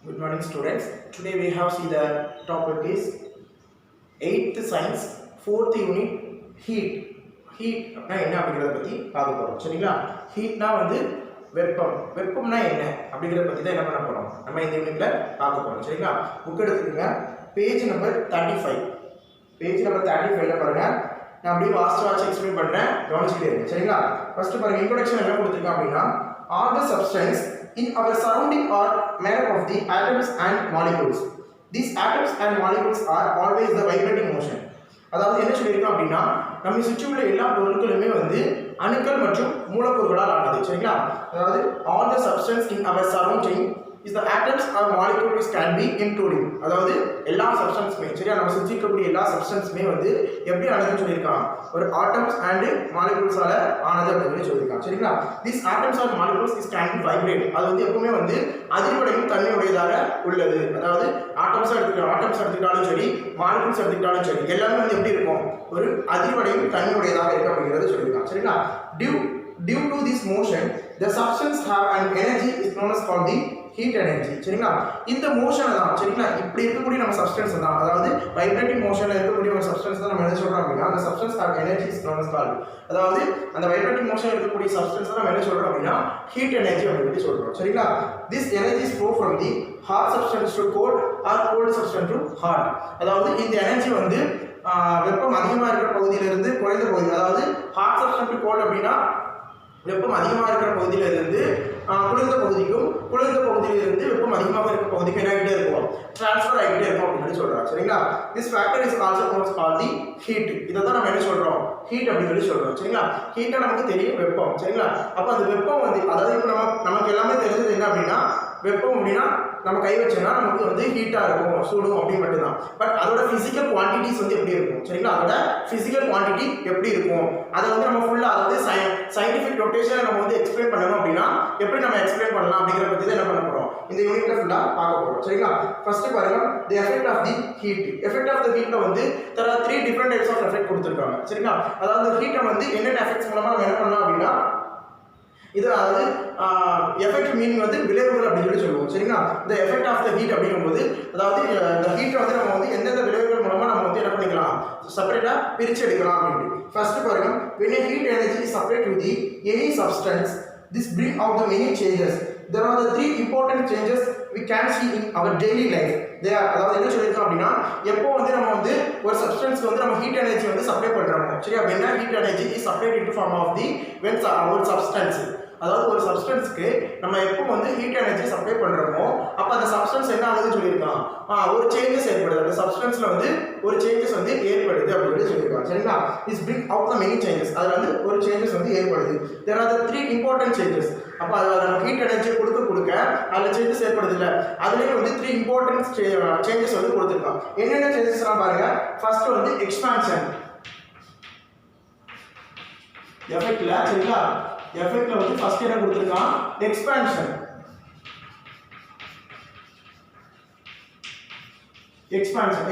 Good morning, students. Today we have see the topic is 8th science 4th unit heat. Heat அப்படினா என்ன அப்படிங்கறத பத்தி பார்க்க போறோம். சரிங்களா? ஹீட்னா வந்து வெப்பம். வெப்பம்னா என்ன அப்படிங்கறத பத்தி தான் என்ன பண்ண போறோம். நம்ம இந்த யூனிட்ல பார்க்க போறோம். சரிங்களா? புக் எடுத்துக்கங்க. Page number 35. பேஜ் நம்பர் 35ல பாருங்க. நான் அப்படியே வாஸ்ட் எக்ஸ்பிளைன் பண்றேன். கவனிச்சிட்டே இருங்க. சரிங்களா? ஃபர்ஸ்ட் பாருங்க இன்ட்ரோடக்ஷன் என்ன கொடுத்திருக்கேன் அப்படினா all the substance in our surrounding are made up of the atoms and molecules. These atoms and molecules are always the vibrating motion. அதாவது என்ன சொல்லியிருக்கோம் அப்படின்னா நம்ம சுற்றி உள்ள எல்லா பொருட்களுமே வந்து அணுக்கள் மற்றும் மூலக்கூறுகளால் ஆனது. சரிங்களா? அதாவது all the substance in our surrounding is the atoms or molecules can be including. அதாவது எல்லா சப்ஸ்டன்ஸ்மே சரியா நம்ம சுற்றி இருக்கக்கூடிய எல்லா சப்ஸ்டன்ஸ்மே வந்து எப்படி ஆனதுன்னு சொல்லியிருக்கான். ஒரு ஆட்டம்ஸ் அண்ட் மாலிகூல்ஸால ஆனது அப்படின்னு சொல்லியிருக்கான். சரிங்களா? these atoms or molecules is can be vibrate. அது வந்து எப்பவுமே வந்து அதிர்வடையும் தன்மையுடையதாக உள்ளது. அதாவது ஆட்டம்ஸ் எடுத்துக்கிட்டாலும் சரி மாலிகூல்ஸ் எடுத்துக்கிட்டாலும் சரி எல்லாமே வந்து எப்படி இருக்கும் ஒரு அதிர்வடையும் தன்மையுடையதாக இருக்கு அப்படிங்கிறது சொல்லியிருக்கான். சரிங்களா? due to this motion the substance have an energy is known as called the heat energy. சரிங்களா? இந்த மோஷன் தான் சரிங்களா இப்படி இருக்கக்கூடிய நம்ம சப்ஸ்டன்ஸ் தான் அதாவது வைப்ரேட்டிங் மோஷன்ல இருக்கக்கூடிய ஒரு சப்ஸ்டன்ஸ் தான் நம்ம என்ன சொல்றோம் அப்படின்னா அந்த substance have energy is known as called. அதாவது அந்த வைப்ரேட்டிங் மோஷன்ல இருக்கக்கூடிய சப்ஸ்டன்ஸ் தான் நம்ம என்ன சொல்றோம் அப்படின்னா ஹீட் எனர்ஜி அப்படின்னு சொல்றோம். சரிங்களா? this energy flow from the hot substance to cold or cold substance to hot. அதாவது இந்த எனர்ஜி வந்து வெப்பம் அதிகமாக இருக்கிற பகுதியிலிருந்து குறைந்த பகுதி அதாவது ஹாட் சப்ஸ்டன்ஸ் டு கோல்ட் அப்படின்னா வெப்பம் அதிகமாக இருக்கிற பகுதியிலிருந்து குளிர்ந்த பகுதிக்கும் குளிர்ந்த பகுதியிலிருந்து வெப்பம் அதிகமாக இருக்கிற பகுதிக்கும் என்ன ஆகிட்டே இருக்கும் ட்ரான்ஸ்ஃபர் ஆகிட்டே இருக்கும் அப்படின்னு சொல்றாங்க. சரிங்களா? This factor is also known called the heat. இதை தான் நம்ம என்ன சொல்றோம் ஹீட் அப்படின்னு சொல்றோம். சரிங்களா? ஹீட்டா நமக்கு தெரியும் வெப்பம். சரிங்களா? அப்போ அந்த வெப்பம் வந்து அதாவது இப்போ நமக்கு எல்லாமே தெரிஞ்சது என்ன அப்படின்னா வெப்பம் அப்படின்னா நம்ம கை வச்சோம்னா நமக்கு வந்து ஹீட்டாக இருக்கும் சூடும் அப்படின்னு மட்டும்தான். பட் அதோட ஃபிசிக்கல் குவான்டிட்டிஸ் வந்து எப்படி இருக்கும் சரிங்களா அதோட ஃபிசிக்கல் குவான்டிட்டி எப்படி இருக்கும் அதை வந்து நம்ம ஃபுல்லாக அதாவது சயின்டிஃபிக் ரொட்டேஷனை நம்ம வந்து எக்ஸ்பிளைன் பண்ணணும் அப்படின்னா எப்படி நம்ம எக்ஸ்பிளைன் பண்ணலாம் அப்படிங்கிற பற்றி தான் என்ன பண்ண போகிறோம் இந்த யூனிட்ல ஃபுல்லாக பார்க்க போகிறோம். சரிங்களா? ஃபர்ஸ்ட் பாருங்க the effect of the heat. Effect of the ஹீட்ல வந்து there are 3 different types of effect கொடுத்துருக்காங்க. சரிங்களா? அதாவது ஹீட்டை வந்து என்னென்ன எஃபெக்ட்ஸ் மூலமாக நம்ம என்ன பண்ணலாம் அப்படின்னா இது அதாவது எஃபெக்ட் மீனிங் வந்து விளைவுகள் அப்படின்னு சொல்லி சொல்லுவோம். சரிங்களா? இந்த எஃபெக்ட் ஆஃப் த ஹீட் அப்படிங்கும்போது அதாவது இந்த ஹீட்டை வந்து நம்ம வந்து எந்தெந்த விளைவுகள் மூலமாக நம்ம வந்து என்ன பண்ணிக்கலாம் செப்பரேட்டாக பிரித்து எடுக்கலாம் அப்படின்ட்டு. ஃபர்ஸ்ட் பாருங்க when a heat energy is supplied to the any substance this bring out the many changes. There are the 3 important changes we can see in our daily life. அதாவது என்ன சொல்லியிருக்கோம் அப்படின்னா எப்போ வந்து நம்ம வந்து ஒரு சப்ஸ்டன்ஸ்க்கு வந்து நம்ம ஹீட் எனர்ஜி வந்து சப்ளை பண்ணுறோமோ சரி அப்படின்னா heat energy is supplied in form of the when ஒரு சப்ஸ்டன்ஸ் அதாவது ஒரு சப்ஸ்டன்ஸ்க்கு நம்ம எப்போ வந்து ஹீட் எனர்ஜி சப்ளை பண்ணுறோமோ அப்போ அந்த சப்ஸ்டன்ஸ் என்ன ஆகுதுன்னு சொல்லியிருக்கான் ஒரு சேஞ்சஸ் ஏற்படுது அந்த சப்ஸ்டன்ஸில் வந்து ஒரு சேஞ்சஸ் வந்து ஏற்படுது அப்படின்னு சொல்லியிருக்காங்க. சரிங்களா? Is bring out the many changes அதில் வந்து ஒரு சேஞ்சஸ் வந்து ஏற்படுது. There are the 3 important changes. அப்போ அதில் நம்ம ஹீட் எனர்ஜியை கொடுக்க அதில் சேஞ்சஸ் ஏற்படுது இல்லை அதுலேயே வந்து 3 இம்பார்ட்டன்ட் சேஞ்சஸ் வந்து கொடுத்துருக்கான். என்னென்ன சேஞ்சஸ்லாம் பாருங்க. ஃபர்ஸ்ட் வந்து எக்ஸ்பான்ஷன் எஃபெக்ட்ல சரிங்களா எஃபெக்ட்ல வந்து ஃபர்ஸ்ட் என்ன கொடுத்துருக்கான் எக்ஸ்பான்ஷன்.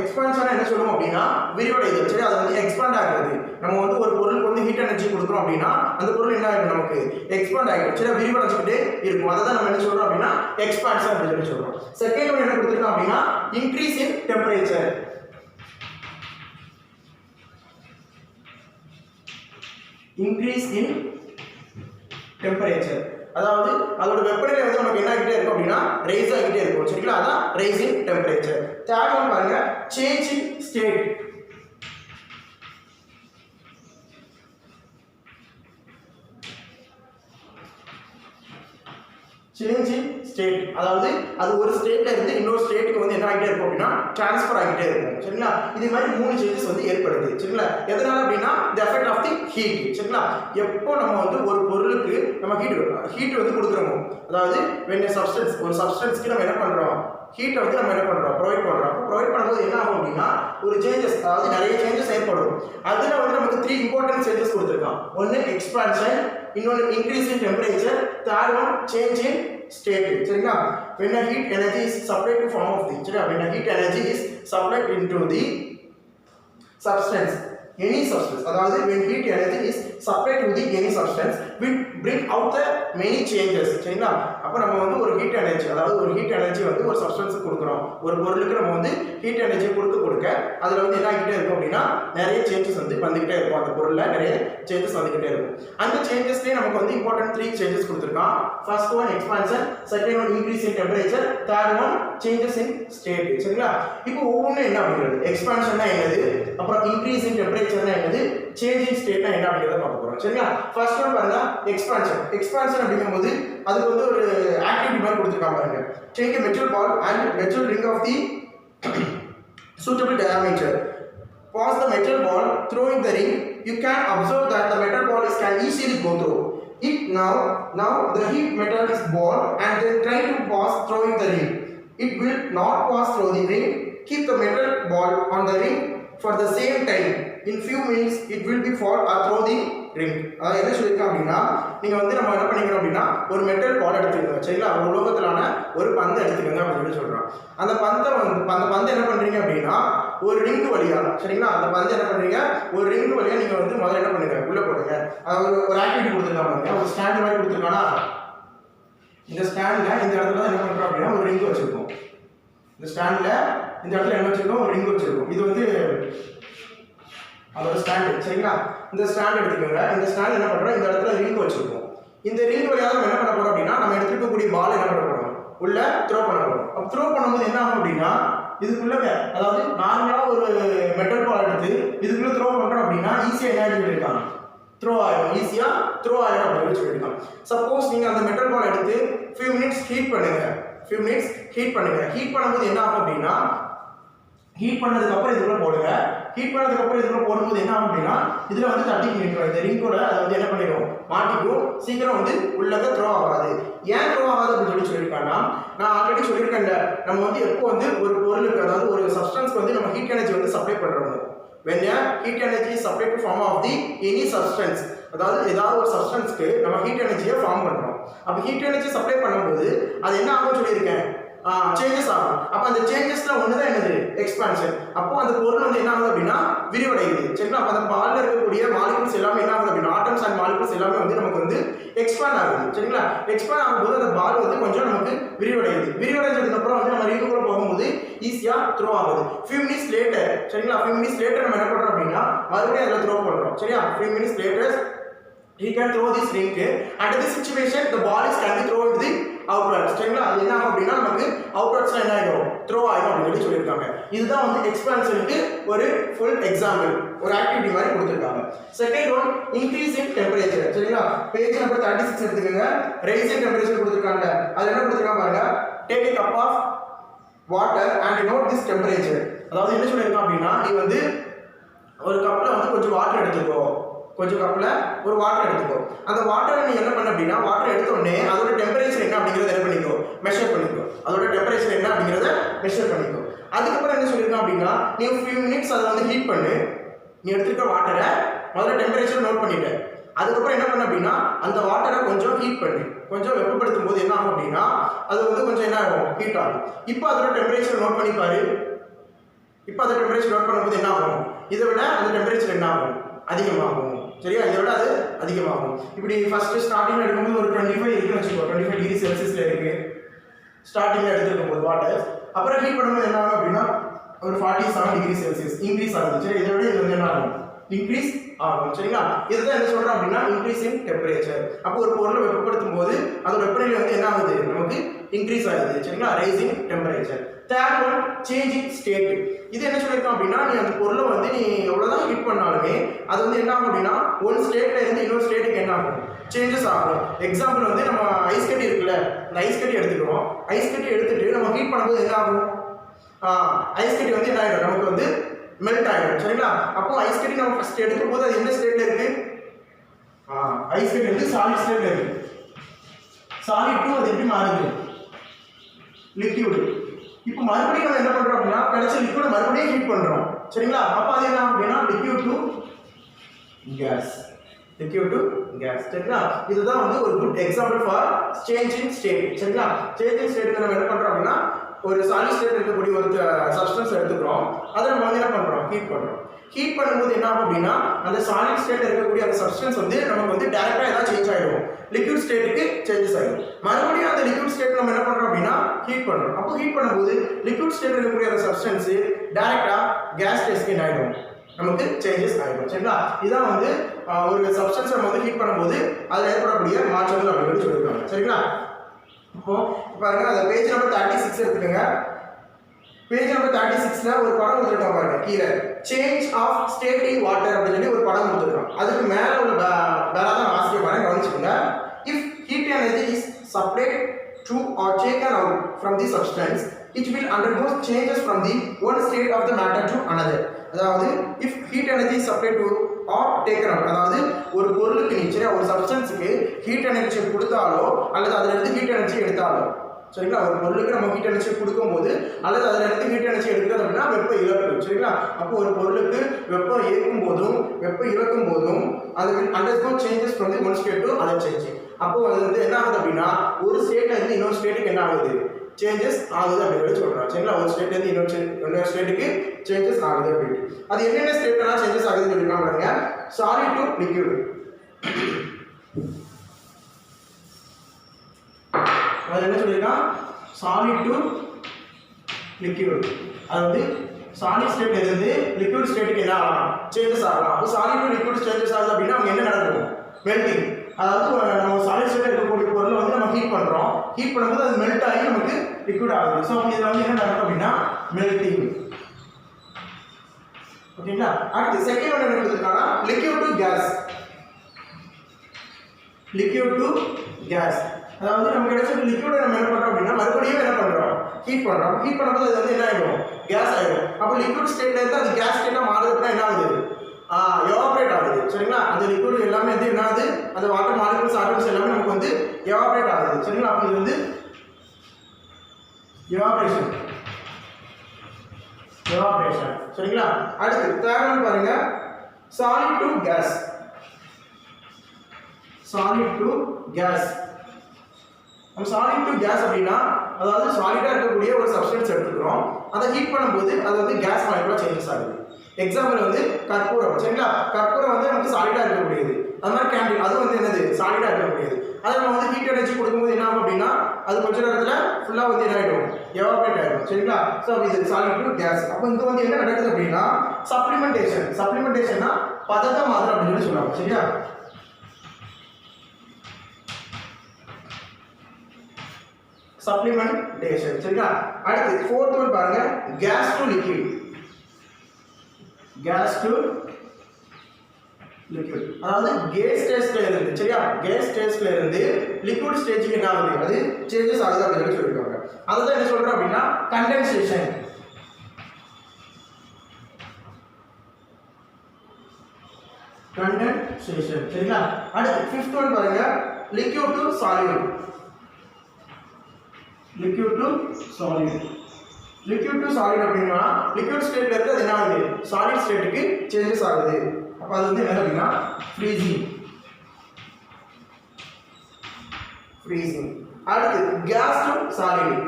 எக்ஸ்பான்ஷன் என்ன சொல்லுவோம் அப்படின்னா விரிவடைதல். சரி அது வந்து எக்ஸ்பாண்ட் ஆகிறது. நம்ம வந்து ஒரு பொருளுக்கு வந்து ஹீட் எனர்ஜி கொடுக்குறோம் அப்படின்னா அந்த பொருள் என்ன ஆகிடும் நமக்கு எக்ஸ்பாண்ட் ஆகிடும். சரி விரிவடைஞ்சிக்கிட்டே இருக்கும். அதை தான் நம்ம என்ன சொல்றோம் அப்படின்னா எக்ஸ்பான்ஷன் அப்படின்னு சொல்லி சொல்றோம். செகண்ட் ஒன் என்ன கொடுத்துருக்கோம் அப்படின்னா increase in temperature. Increase in temperature அதாவது அதோட வெப்பநிலை வந்து நமக்கு என்ன ஆகிட்டே இருக்கும் அப்படின்னா ரைஸ் ஆகிட்டே இருக்கும். சரிங்களா? அதான் rise in temperature. Third one பாருங்க change in state. Change in state அதாவது அது ஒரு ஸ்டேட்ல இருந்து இன்னொரு ஸ்டேட்டுக்கு வந்து என்ன ஆகிட்டே இருக்கும் அப்படின்னா டிரான்ஸ்ஃபர் ஆகிட்டே இருக்கும். சரிங்களா? இதே மாதிரி 3 சேஞ்சஸ் வந்து ஏற்படுது. சரிங்களா? எதனால அப்படின்னா the effect of the heat. சரிங்களா? எப்போ நம்ம வந்து ஒரு பொருளுக்கு நம்ம ஹீட் வந்து கொடுக்குறோமோ அதாவது when a substance ஒரு சப்ஸ்டன்ஸ்க்கு நம்ம என்ன பண்றோம் ஹீட்டை வந்து நம்ம என்ன பண்றோம் ப்ரொவைட் பண்ணும்போது என்ன ஆகும் அப்படின்னா ஒரு சேஞ்சஸ் அதாவது நிறைய சேஞ்சஸ் ஏற்படும். அதில் வந்து நமக்கு 3 இம்பார்ட்டன்ட் சேஞ்சஸ் கொடுத்துருக்கான். ஒன்று எக்ஸ்பான்ஷன், இன்னொன்று increase in temperature, third one change in state. சரிங்களா? when a heat energy is supplied to form of the சரியா when a heat energy is supplied into the substance any substance அதாவது when heat energy is supplied to the any substance bring out the many changes. சரிங்களா? அப்ப நம்ம வந்து ஒரு heat energy, அதாவது ஒரு heat energy வந்து ஒரு சப்ஸ்டன்ஸ்க்கு கொடுக்குறோம். ஒரு பொருளுக்கு நம்ம வந்து ஹீட் எனர்ஜி கொடுக்க அதுல வந்து என்ன ஆகிட்டே இருக்கும் அப்படின்னா நிறைய சேஞ்சஸ் வந்து வந்துகிட்டே இருக்கும். அந்த பொருள்ல நிறைய சேஞ்சஸ் வந்துகிட்டே இருக்கும். அந்த சேஞ்சஸ்லயே நமக்கு வந்து இம்பார்ட்டன்ட் 3 சேஞ்சஸ் கொடுத்திருக்கான். First one expansion, second one increase in temperature, third one changes in state. சரிங்களா? இப்போ ஒவ்வொன்றும் என்ன அப்படிங்கிறது, எக்ஸ்பான்ஷன்னா என்னது, அப்புறம் இன்க்ரீஸ் இன் டெம்பரேச்சர்னா என்னது, சேஞ்ச் இன் ஸ்டேட்னா என்ன அப்படிங்கறத பார்க்க போறோம். சரிங்களா? ஃபர்ஸ்ட் ஒன் பாருங்க எக்ஸ்பான்ஷன். எக்ஸ்பான்ஷன் அப்படிங்கும்போது அதுக்கு வந்து ஒரு ஆக்டிவிட்டி மாதிரி கொடுத்திருக்காங்க பாருங்க. Take a metal ball and metal ring of the suitable diameter. Pass the metal ball throwing the ring. You can observe that the metal ball can easily go through it. Now the heat metal is ball and then try to pass throwing the ring. It will not pass through the ring. Keep the metal ball on the ring for the same time. In few minutes it will be fall or throw the ring. அதாவது என்ன சொல்லியிருக்கேன் அப்படின்னா, நீங்க வந்து நம்ம என்ன பண்ணிக்கிறோம் அப்படின்னா ஒரு மெட்டல் பால் எடுத்துக்கோங்க. சரிங்களா? ஒரு உலோகத்திலான ஒரு பந்தை எடுத்துக்கோங்க அப்படின்னு சொல்றோம். அந்த பந்தை என்ன பண்றீங்க அப்படின்னா ஒரு ரிங் வழியா, சரிங்களா, அந்த பந்தை என்ன பண்றீங்க ஒரு ரிங் வழியா நீங்க வந்து முதல்ல என்ன பண்ணுங்க உள்ள போடுங்க. அதாவது ஒரு ஆக்டிவிட்டி கொடுத்துருக்காங்க, ஒரு ஸ்டாண்ட் மாதிரி கொடுத்துருக்கானா, இந்த ஸ்டாண்ட்ல இந்த இடத்துல என்ன பண்றோம் அப்படின்னா ஒரு ரிங் வச்சிருக்கோம். இந்த ஸ்டாண்ட்ல இந்த இடத்துல என்ன வச்சிருக்கோம், ஒரு ரிங் வச்சிருக்கோம். இது வந்து அதோட ஸ்டாண்ட். சரிங்களா? இந்த ஸ்டாண்ட் எடுத்துக்கோங்க. இந்த ஸ்டாண்ட் என்ன பண்றோம், இந்த இடத்துல ரிங் வச்சிருக்கோம். இந்த ரிங் வழியாக நம்ம என்ன பண்ண போறோம் அப்படின்னா நம்ம எடுத்துக்கக்கூடிய பால் என்ன பண்ண போறோம், உள்ள த்ரோ பண்ண போறோம். அப்ப த்ரோ பண்ணும்போது என்ன ஆகும் அப்படின்னா இதுக்குள்ளங்க, அதாவது நார்மலா ஒரு மெட்டல் பால் எடுத்து இதுக்குள்ள த்ரோ பண்றோம் அப்படின்னா ஈஸியா என்ன சொல்லியிருக்காங்க, த்ரோ ஆயிடும், ஈஸியா த்ரோ ஆயிடும் அப்படின்னு சொல்லியிருக்காங்க. சப்போஸ் நீங்க அந்த மெட்டல் பால் எடுத்து few minutes ஹீட் பண்ணுங்க. ஹீட் பண்ணும்போது என்ன ஆகும் அப்படின்னா ஹீட் பண்ணதுக்கு அப்புறம் இதுக்குள்ள போடுங்க. ஹீட் பண்ணதுக்கு அப்புறம் இதுக்குள்ள போடும்போது என்ன ஆகும் அப்படின்னா இதுல வந்து தட்டி நிற்கும். இந்த ரிங்கோட அதை வந்து என்ன பண்ணிடும், மாட்டிக்கும். சீக்கிரம் வந்து உள்ளக த்ரோ ஆகாது. ஏன் த்ரோ ஆகாது அப்படின்னு சொல்லியிருக்காங்கன்னா, நான் ஆல்ரெடி சொல்லியிருக்கேன்ல, நம்ம வந்து எப்போ வந்து ஒரு பொருளுக்கு, அதாவது ஒரு சப்ஸ்டன்ஸ்க்கு வந்து நம்ம ஹீட் எனர்ஜி வந்து சப்ளை பண்றோம். when a heat energy is supplied to form of the any substance, அதாவது ஏதாவது ஒரு சப்ஸ்டன்ஸ்க்கு நம்ம ஹீட் எனர்ஜியை ஃபார்ம் பண்றோம். அப்ப ஹீட் எனர்ஜி சப்ளை பண்ணும்போது அது என்ன ஆகும் சொல்லியிருக்கேன், சேஞ்சஸ் ஆகும். அப்ப அந்த சேஞ்சஸ்ல ஒண்ணுதான் என்னது, எக்ஸ்பான்ஷன். அப்போ அந்த பொருள் வந்து என்ன ஆகுது அப்படின்னா விரிவடையுது. சரிங்களா? அப்ப அந்த பால்ல இருக்கக்கூடிய மாலிகூல்ஸ் எல்லாமே என்ன ஆகுது அப்படின்னா ஆட்டம்ஸ் அண்ட் மாலிகூல்ஸ் எல்லாமே வந்து நமக்கு வந்து எக்ஸ்பாண்ட் ஆகுது. சரிங்களா? எக்ஸ்பாண்ட் ஆகும்போது அந்த பால் வந்து கொஞ்சம் நமக்கு விரிவடையுது. விரிவடைஞ்சதுக்கு அப்புறம் வந்து நம்ம ரிங்குக்குள்ள போகும்போது ஈஸியா த்ரோ ஆகுது. few minutes later, சரிங்களா, few minutes later நம்ம என்ன பண்றோம் அப்படின்னா மறுபடியும் அதுல த்ரோ பண்றோம். சரியா? few minutes later he can throw this ring and in this situation the ball is can be thrown into the outwards. சரிங்களா? அது என்ன ஆகும் அப்படின்னா நமக்கு outwards என்ன ஆயிடும், த்ரோ ஆயிடும் அப்படின்னு சொல்லியிருக்காங்க. இதுதான் வந்து எக்ஸ்பான்ஷனுக்கு ஒரு ஃபுல் எக்ஸாம்பிள், ஒரு ஆக்டிவிட்டி மாதிரி கொடுத்திருக்காங்க. Second one increase in temperature. சரிங்களா? பேஜ் நம்பர் 36 எடுத்துக்கங்க. ரைஸ் இன் டெம்பரேச்சர் கொடுத்திருக்காங்க. அது என்ன கொடுத்திருக்காங்க பாருங்க, take a cup of water and note this temperature. அதாவது என்ன சொல்லியிருக்காங்க அப்படின்னா நீ வந்து ஒரு கப்ல வந்து கொஞ்சம் வாட்டர் எடுத்துக்கோ, கொஞ்சம் கப்ல ஒரு வாட்டர் எடுத்துக்கோ. அந்த வாட்டரை நீ என்ன பண்ண அப்படின்னா வாட்டர் எடுத்த உடனே அதோட டெம்பரேச்சர் என்ன அப்படிங்கறத என்ன பண்ணிக்கோ, மெஷர் பண்ணிக்கோ. அதோட டெம்பரேச்சர் என்ன அப்படிங்கறத மெஷர் பண்ணிக்கோ. அதுக்கப்புறம் என்ன சொல்லியிருக்காங்க அப்படின்னா நீ few minutes அதை வந்து ஹீட் பண்ணு. நீ எடுத்துக்கிற வாட்டரை முதல்ல டெம்பரேச்சர் நோட் பண்ணிட்ட. அதுக்கப்புறம் என்ன பண்ண அப்படின்னா அந்த வாட்டரை கொஞ்சம் ஹீட் பண்ணு. கொஞ்சம் வெப்பப்படுத்தும் போது என்ன ஆகும் அப்படின்னா அது வந்து கொஞ்சம் என்ன ஆகும், ஹீட் ஆகும். இப்போ அதோட டெம்பரேச்சர் நோட் பண்ணி பாரு. இப்போ அந்த டெம்பரேச்சர் நோட் பண்ணும்போது என்ன ஆகும், இதை விட அந்த டெம்பரேச்சர் என்ன ஆகும், அதிகமாகும். சரியா? இதை விட அது அதிகமாகும். இப்படி ஃபர்ஸ்ட் ஸ்டார்டிங்ல எடுக்கும்போது ஒரு 25 இருக்குன்னு வச்சுக்கோ, 25 டிகிரி செல்சியஸ்ல இருக்கு ஸ்டார்டிங்ல எடுத்துக்கும் போது வாட்டர். அப்புறம் ஹீட் பண்ணும்போது என்ன ஆகும் அப்படின்னா ஒரு 47 டிகிரி செல்சியஸ் இன்க்ரீஸ் ஆகுது. சரி, இதை விட இது வந்து என்ன ஆகும், இன்க்ரீஸ் ஆகும். சரிங்களா? இதுதான் என்ன சொல்றோம் அப்படின்னா இன்க்ரீஸ் இன் டெம்பரேச்சர். அப்போ ஒரு பொருளை வெப்பப்படுத்தும் போது அதோட வெப்பநிலை வந்து என்ன ஆகுது, நமக்கு இன்க்ரீஸ் ஆகுது. சரிங்களா? Rising temperature. Third one changing state. இது என்ன சொல்லியிருக்கோம் அப்படின்னா நீ அந்த பொருளை வந்து நீ எவ்வளவுதான் ஹீட் பண்ணாலுமே அது வந்து என்ன ஆகும் அப்படின்னா ஒரு ஸ்டேட்ல இருந்து இன்னொரு ஸ்டேட்டுக்கு என்ன ஆகும், சேஞ்சஸ் ஆகும். எக்ஸாம்பிள் வந்து நம்ம ஐஸ் கட்டி இருக்குல்ல, இந்த ஐஸ் கட்டி எடுத்துக்கிறோம். ஐஸ் கட்டி எடுத்துட்டு நம்ம ஹீட் பண்ணும்போது என்ன ஆகும், ஐஸ் கட்டி வந்து என்ன ஆகிடும், நமக்கு வந்து மெல்ட் ஆகிடும். சரிங்களா? அப்போ ஐஸ் கட்டி நம்ம ஃபர்ஸ்ட் எடுக்கும் போது அது என்ன ஸ்டேட்ல இருக்கு, ஐஸ் கட்டி வந்து சாலிட் ஸ்டேட்ல இருக்கு. சாலிட் டு அது எப்படி மாறுது, லிக்விட். இப்போ மறுபடியும் நம்ம என்ன பண்றோம் அப்படின்னா கிடைச்ச லிக்விட் மறுபடியும் ஹீட் பண்றோம். சரிங்களா? அப்ப அது என்ன அப்படின்னா லிக்விட் டு கேஸ். சரிங்களா? இதுதான் வந்து ஒரு good example for change in state. சரிங்களா? சேஞ்ச் இன் ஸ்டேட் நம்ம என்ன பண்றோம் அப்படின்னா ஒரு சாலிட் ஸ்டேட் இருக்கக்கூடிய ஒரு சப்ஸ்டன்ஸ் எடுத்துக்கிறோம். அதை நம்ம வந்து என்ன பண்ணுறோம், ஹீட் பண்ணுறோம். ஹீட் பண்ணும்போது என்ன ஆகும் அப்படின்னா அந்த சாலிட் ஸ்டேட் இருக்கக்கூடிய அந்த சப்ஸ்டன்ஸ் வந்து நமக்கு வந்து டேரெக்டாக ஏதாவது சேஞ்ச் ஆகிடும், லிக்விட் ஸ்டேட்டுக்கு சேஞ்சஸ் ஆகிடும். மறுபடியும் அந்த லிக்விட் ஸ்டேட் நம்ம என்ன பண்ணுறோம் அப்படின்னா ஹீட் பண்ணுறோம். அப்போ ஹீட் பண்ணும்போது லிக்விட் ஸ்டேட் இருக்கக்கூடிய அந்த சப்ஸ்டன்ஸ் டேரெக்டாக கேஸ் ஸ்டேட்க்கு என்ன ஆகிடும், நமக்கு சேஞ்சஸ் ஆகிடும். சரிங்களா, இதான் வந்து ஒரு சப்ஸ்டன்ஸ் நம்ம வந்து ஹீட் பண்ணும்போது அதில் ஏற்படக்கூடிய மாற்றங்கள் அப்படின்னு சொல்லியிருக்காங்க. சரிங்களா, இப்போ பாருங்க அந்த பேஜ் நம்பர் 36 எடுத்துக்கோங்க. பேஜ் நம்பர் 36ல ஒரு படம் கொடுத்துருக்காங்க பாருங்க. கீழே change of state in water அப்படின்னு சொல்லி ஒரு படம் கொடுத்துருக்கோம். அதுக்கு மேலே உள்ள வேலை தான் வாசிக்க பாருங்க, கவனிச்சுக்கோங்க. If heat energy is supplied to or taken out from the substance, it will undergo changes from the one state of the matter to another. அதாவது if heat energy is supplied to or taken out, அதாவது ஒரு பொருளுக்கு நீச்சே ஒரு சப்ஸ்டன்ஸுக்கு heat energy கொடுத்தாலோ அல்லது அதில் இருந்து heat energy எடுத்தாலோ, சரிங்களா, ஒரு பொருளுக்கு நம்ம ஹீட் எனர்ஜி கொடுக்கும்போது அல்லது அதில் இருந்து ஹீட் எனர்ஜி எடுக்கிறது அப்படின்னா வெப்ப இழப்பு. சரிங்களா, அப்போ ஒரு பொருளுக்கு வெப்பம் ஏற்கும் போதும் வெப்பம் இழக்கும் போதும் அது undergo changes from the one state to other change. அப்போ அது வந்து என்ன ஆகுது அப்படின்னா ஒரு ஸ்டேட்ல இருந்து இன்னொரு ஸ்டேட்டுக்கு என்ன ஆகுது, சேஞ்சஸ் ஆகுது அப்படின்னு சொல்றாங்க. சரிங்களா, ஒரு ஸ்டேட்ல இருந்து இன்னொரு ஸ்டேட்டுக்கு சேஞ்சஸ் ஆகுது அப்படின்னு. அது என்னென்ன ஸ்டேட்லாம் சேஞ்சஸ் ஆகுதுன்னு சொல்லிருக்காங்க பாருங்க. சாலிட் டு லிக்விட், அது என்ன சொல்லிருக்கான், சாலிட் டு லிக்விட். அது வந்து சாலிட் ஸ்டேட்ல இருந்து லிக்விட் ஸ்டேட்டுக்கு என்ன ஆகலாம், சேஞ்சஸ் ஆகலாம். அப்போ சாலிட் டு லிக்விட் சேஞ்சஸ் ஆகுது அப்படின்னா அங்கே என்ன நடக்கும், மெல்டிங். அதாவது நம்ம சாலிட் ஸ்டேட்ல இருக்கக்கூடிய பொருளை வந்து நம்ம ஹீட் பண்றோம், ஹீட் பண்ணும்போது அது மெல்ட் ஆகி நமக்கு லிக்விட் ஆகுது. ஸோ இதில் வந்து என்ன நடக்கும் அப்படின்னா மெல்டிங். ஓகேங்களா, அடுத்து செகண்ட் ஒன் என்ன கொடுத்துருக்காங்கன்னா liquid to gas. Liquid to gas, அதாவது நம்ம கிடைச்ச லிக்விடை நம்ம என்ன பண்றோம் அப்படின்னா மறுபடியும் என்ன பண்றோம், ஹீட் பண்றோம். ஹீட் பண்ணும்போது அது வந்து என்ன ஆகிடும், கேஸ் ஆகிடும். அப்போ லிக்விட் ஸ்டேட்ல இருந்து அது கேஸ் ஸ்டேட்டாக மாறுதுன்னா என்ன ஆகுது, எவாபரேட் ஆகுது. சரிங்களா, அந்த லிக்விட் எல்லாமே வந்து என்ன ஆகுது, அந்த வாட்டர் மாலிகூல்ஸ் ஆட்டம்ஸ் எல்லாமே நமக்கு வந்து எவாபரேட் ஆகுது. சரிங்களா, அப்போ இது வந்து எவாபரேஷன். சரிங்களா, அடுத்து தேர்ட் ஒன் பாருங்க, solid to gas. Solid to gas, நம்ம சாலிட் டு கேஸ் அப்படின்னா அதாவது சாலிடா இருக்கக்கூடிய ஒரு சப்ஸ்டன்ஸ் எடுத்துக்கிறோம், அதை ஹீட் பண்ணும்போது அது வந்து கேஸ் மாலிகுலா சேஞ்சஸ் ஆகுது. எக்ஸாம்பிள் வந்து கற்பூரம். சரிங்களா, கற்பூரம் வந்து நமக்கு சாலிடா இருக்கக்கூடியது. அது மாதிரி கேண்டில், அது வந்து என்னது, சாலிடா இருக்கக்கூடியது. அதை நம்ம வந்து ஹீட் எனர்ஜி கொடுக்கும்போது என்ன ஆகும் அப்படின்னா அது கொஞ்ச நேரத்தில் ஃபுல்லாக வந்து என்ன ஆகிடும், எவாபரேட் ஆகிடும். சரிங்களா, ஸோ இது சாலிட் டு கேஸ். அப்போ இங்கே வந்து என்ன நடக்குது அப்படின்னா சப்ளிமெண்டேஷன். சப்ளிமெண்டேஷன்னா பதட்டம் மாதிரி அப்படின்னு சொல்லுவாங்க. சரியா, சப்ளிமெண்டேஷன். சரிங்களா, அடுத்து ஃபோர்த் ஒன் பாருங்க, gas to liquid. Gas to liquid, அதாவது கேஸ் ஸ்டேஜ்ல இருந்து, சரியா, கேஸ் ஸ்டேஜ்ல இருந்து லிக்விட் ஸ்டேஜுக்கு என்ன ஆகுது, அது சேஞ்சஸ் ஆகுது அப்படின்னு சொல்லியிருக்காங்க. அதுதான் என்ன சொல்றோம் அப்படின்னா கண்டென்சேஷன். கண்டென்சேஷன். சரிங்களா, அடுத்து ஃபிஃப்த் ஒன் பாருங்க, liquid to solid. Liquid to solid. Liquid to solid அப்படின்னா லிக்விட் ஸ்டேட்ல இருந்து அது என்ன ஆகுது, சாலிட் ஸ்டேட்டுக்கு சேஞ்சஸ் ஆகுது. அப்போ அது வந்து என்ன அப்படின்னா ஃப்ரீசிங். ஃப்ரீசிங். அடுத்து gas to solid.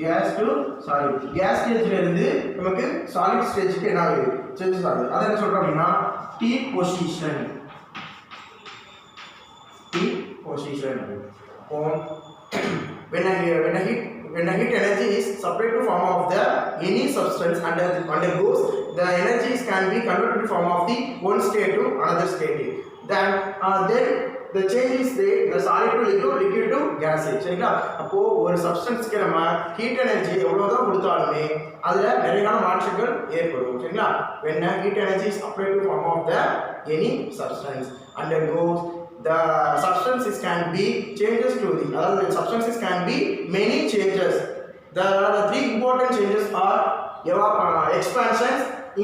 Gas to solid, gas ஸ்டேஜ்ல இருந்து நமக்கு சாலிட் ஸ்டேஜுக்கு என்ன ஆகுது, சேஞ்சஸ் ஆகுது. அதை என்ன சொல்றோம் அப்படின்னா டீபொசிஷன். டீபொசிஷன். When a heat energy is supplied to form of the any substance undergoes, the energies can be converted to form of the one state to another state. Then the change is the solid to liquid to gas. சரிங்களா, அப்போ ஒரு சப்ஸ்டன்ஸ்க்கு நம்ம heat energy எவ்வளவுதான் கொடுத்தாலுமே அதுல நிறைய மாற்றங்கள் ஏற்படும். சரிங்களா, when a heat energy is applied to form of the any substance undergoes, the substances can be changes to the other substances can be many changes. The three important changes are expansion,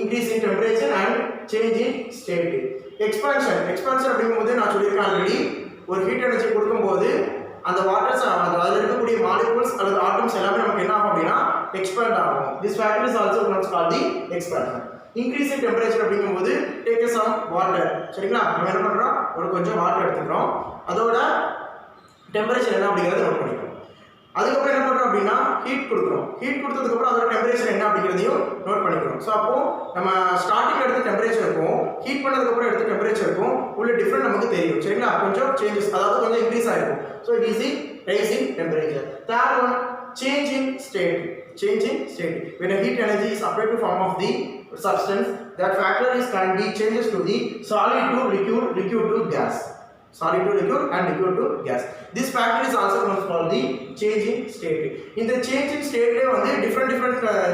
increase in temperature and change in state. expansion அப்படிங்கும்போது நான் சொல்லியிருக்கேன் already, ஒரு heat energy கொடுக்கும்போது அந்த waters அதில் இருக்கக்கூடிய molecules அல்லது atoms எல்லாமே நமக்கு என்ன ஆகும் அப்படின்னா எக்ஸ்பேண்ட் ஆகும். This factor is also called the expansion. Increase in temperature அப்படிங்கும்போது டேக் சம் வாட்டர். சரிங்களா, நம்ம என்ன பண்ணுறோம், ஒரு கொஞ்சம் வாட்டர் எடுத்துக்கிறோம், அதோட டெம்பரேச்சர் என்ன அப்படிங்கிறத நோட் பண்ணிக்கிறோம். அதுக்கப்புறம் என்ன பண்ணுறோம் அப்படின்னா ஹீட் கொடுக்குறோம். ஹீட் கொடுத்ததுக்கப்புறம் அதோட டெம்பரேச்சர் என்ன அப்படிங்கிறதையும் நோட் பண்ணிக்கிறோம். ஸோ அப்போ நம்ம ஸ்டார்டிங் எடுத்த டெம்பரேச்சர் இருக்கும், ஹீட் பண்ணதுக்கப்புறம் எடுத்த டெம்பரேச்சர் இருக்கும், உள்ள டிஃப்ரெண்ட் நமக்கு தெரியும். சரிங்களா? கொஞ்சம் சேஞ்சஸ், அதாவது கொஞ்சம் இன்க்ரீஸ் ஆகிருக்கும். So it is the rising temperature. Third one, change in state. Change in state. When a heat energy is applied to form of the substance, that factor is can be changes to the solid to liquid, liquid to gas. Solid to liquid and liquid to gas. This factor is also known as the change in state. In the change in state வந்து different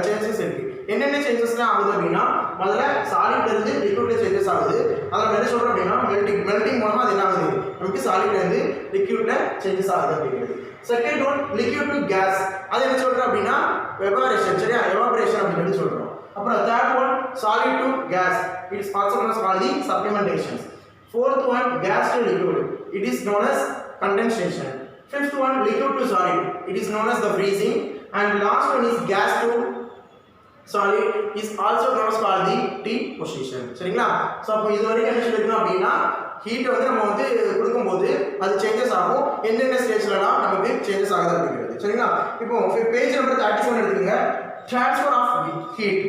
changes இருக்கு. என்னென்ன சேஞ்சஸ்லாம் ஆகுது அப்படின்னா, முதல்ல சாலிட்ல இருந்து லிக்விட்ல changes ஆகுது. அதில் என்ன சொல்றோம் அப்படின்னா மெல்டிங் மூலமா அது என்ன ஆகுது, நமக்கு சாலிட்ல இருந்து லிக்விட்ல சேஞ்சஸ் ஆகுது அப்படிங்கிறது. Second one, liquid to gas. அது என்ன சொல்றோம் அப்படின்னா எவாபரேஷன். சரியா? எவாபரேஷன் அப்படின்னு சொல்றோம். அப்புறம் third one, solid to gas. It is also known as called the supplementation. Fourth one, gas to liquid. It is known as condensation. Fifth one, liquid to solid. It is known as the freezing. And last one is gas to solid is also known as called the deposition. சரிங்களா? So அப்போ இது வரைக்கும் என்ன சொல்லிருக்கோம் அப்படின்னா, heat வந்து நம்ம வந்து கொடுக்கும்போது அது சேஞ்சஸ் ஆகும், என்னென்ன ஸ்டேஜ்லலாம் நமக்கு சேஞ்சஸ் ஆகுது அப்படிங்கிறது. சரிங்களா? இப்போ பேஜ் நம்பர் 37 எடுத்துக்கோங்க. Transfer of heat.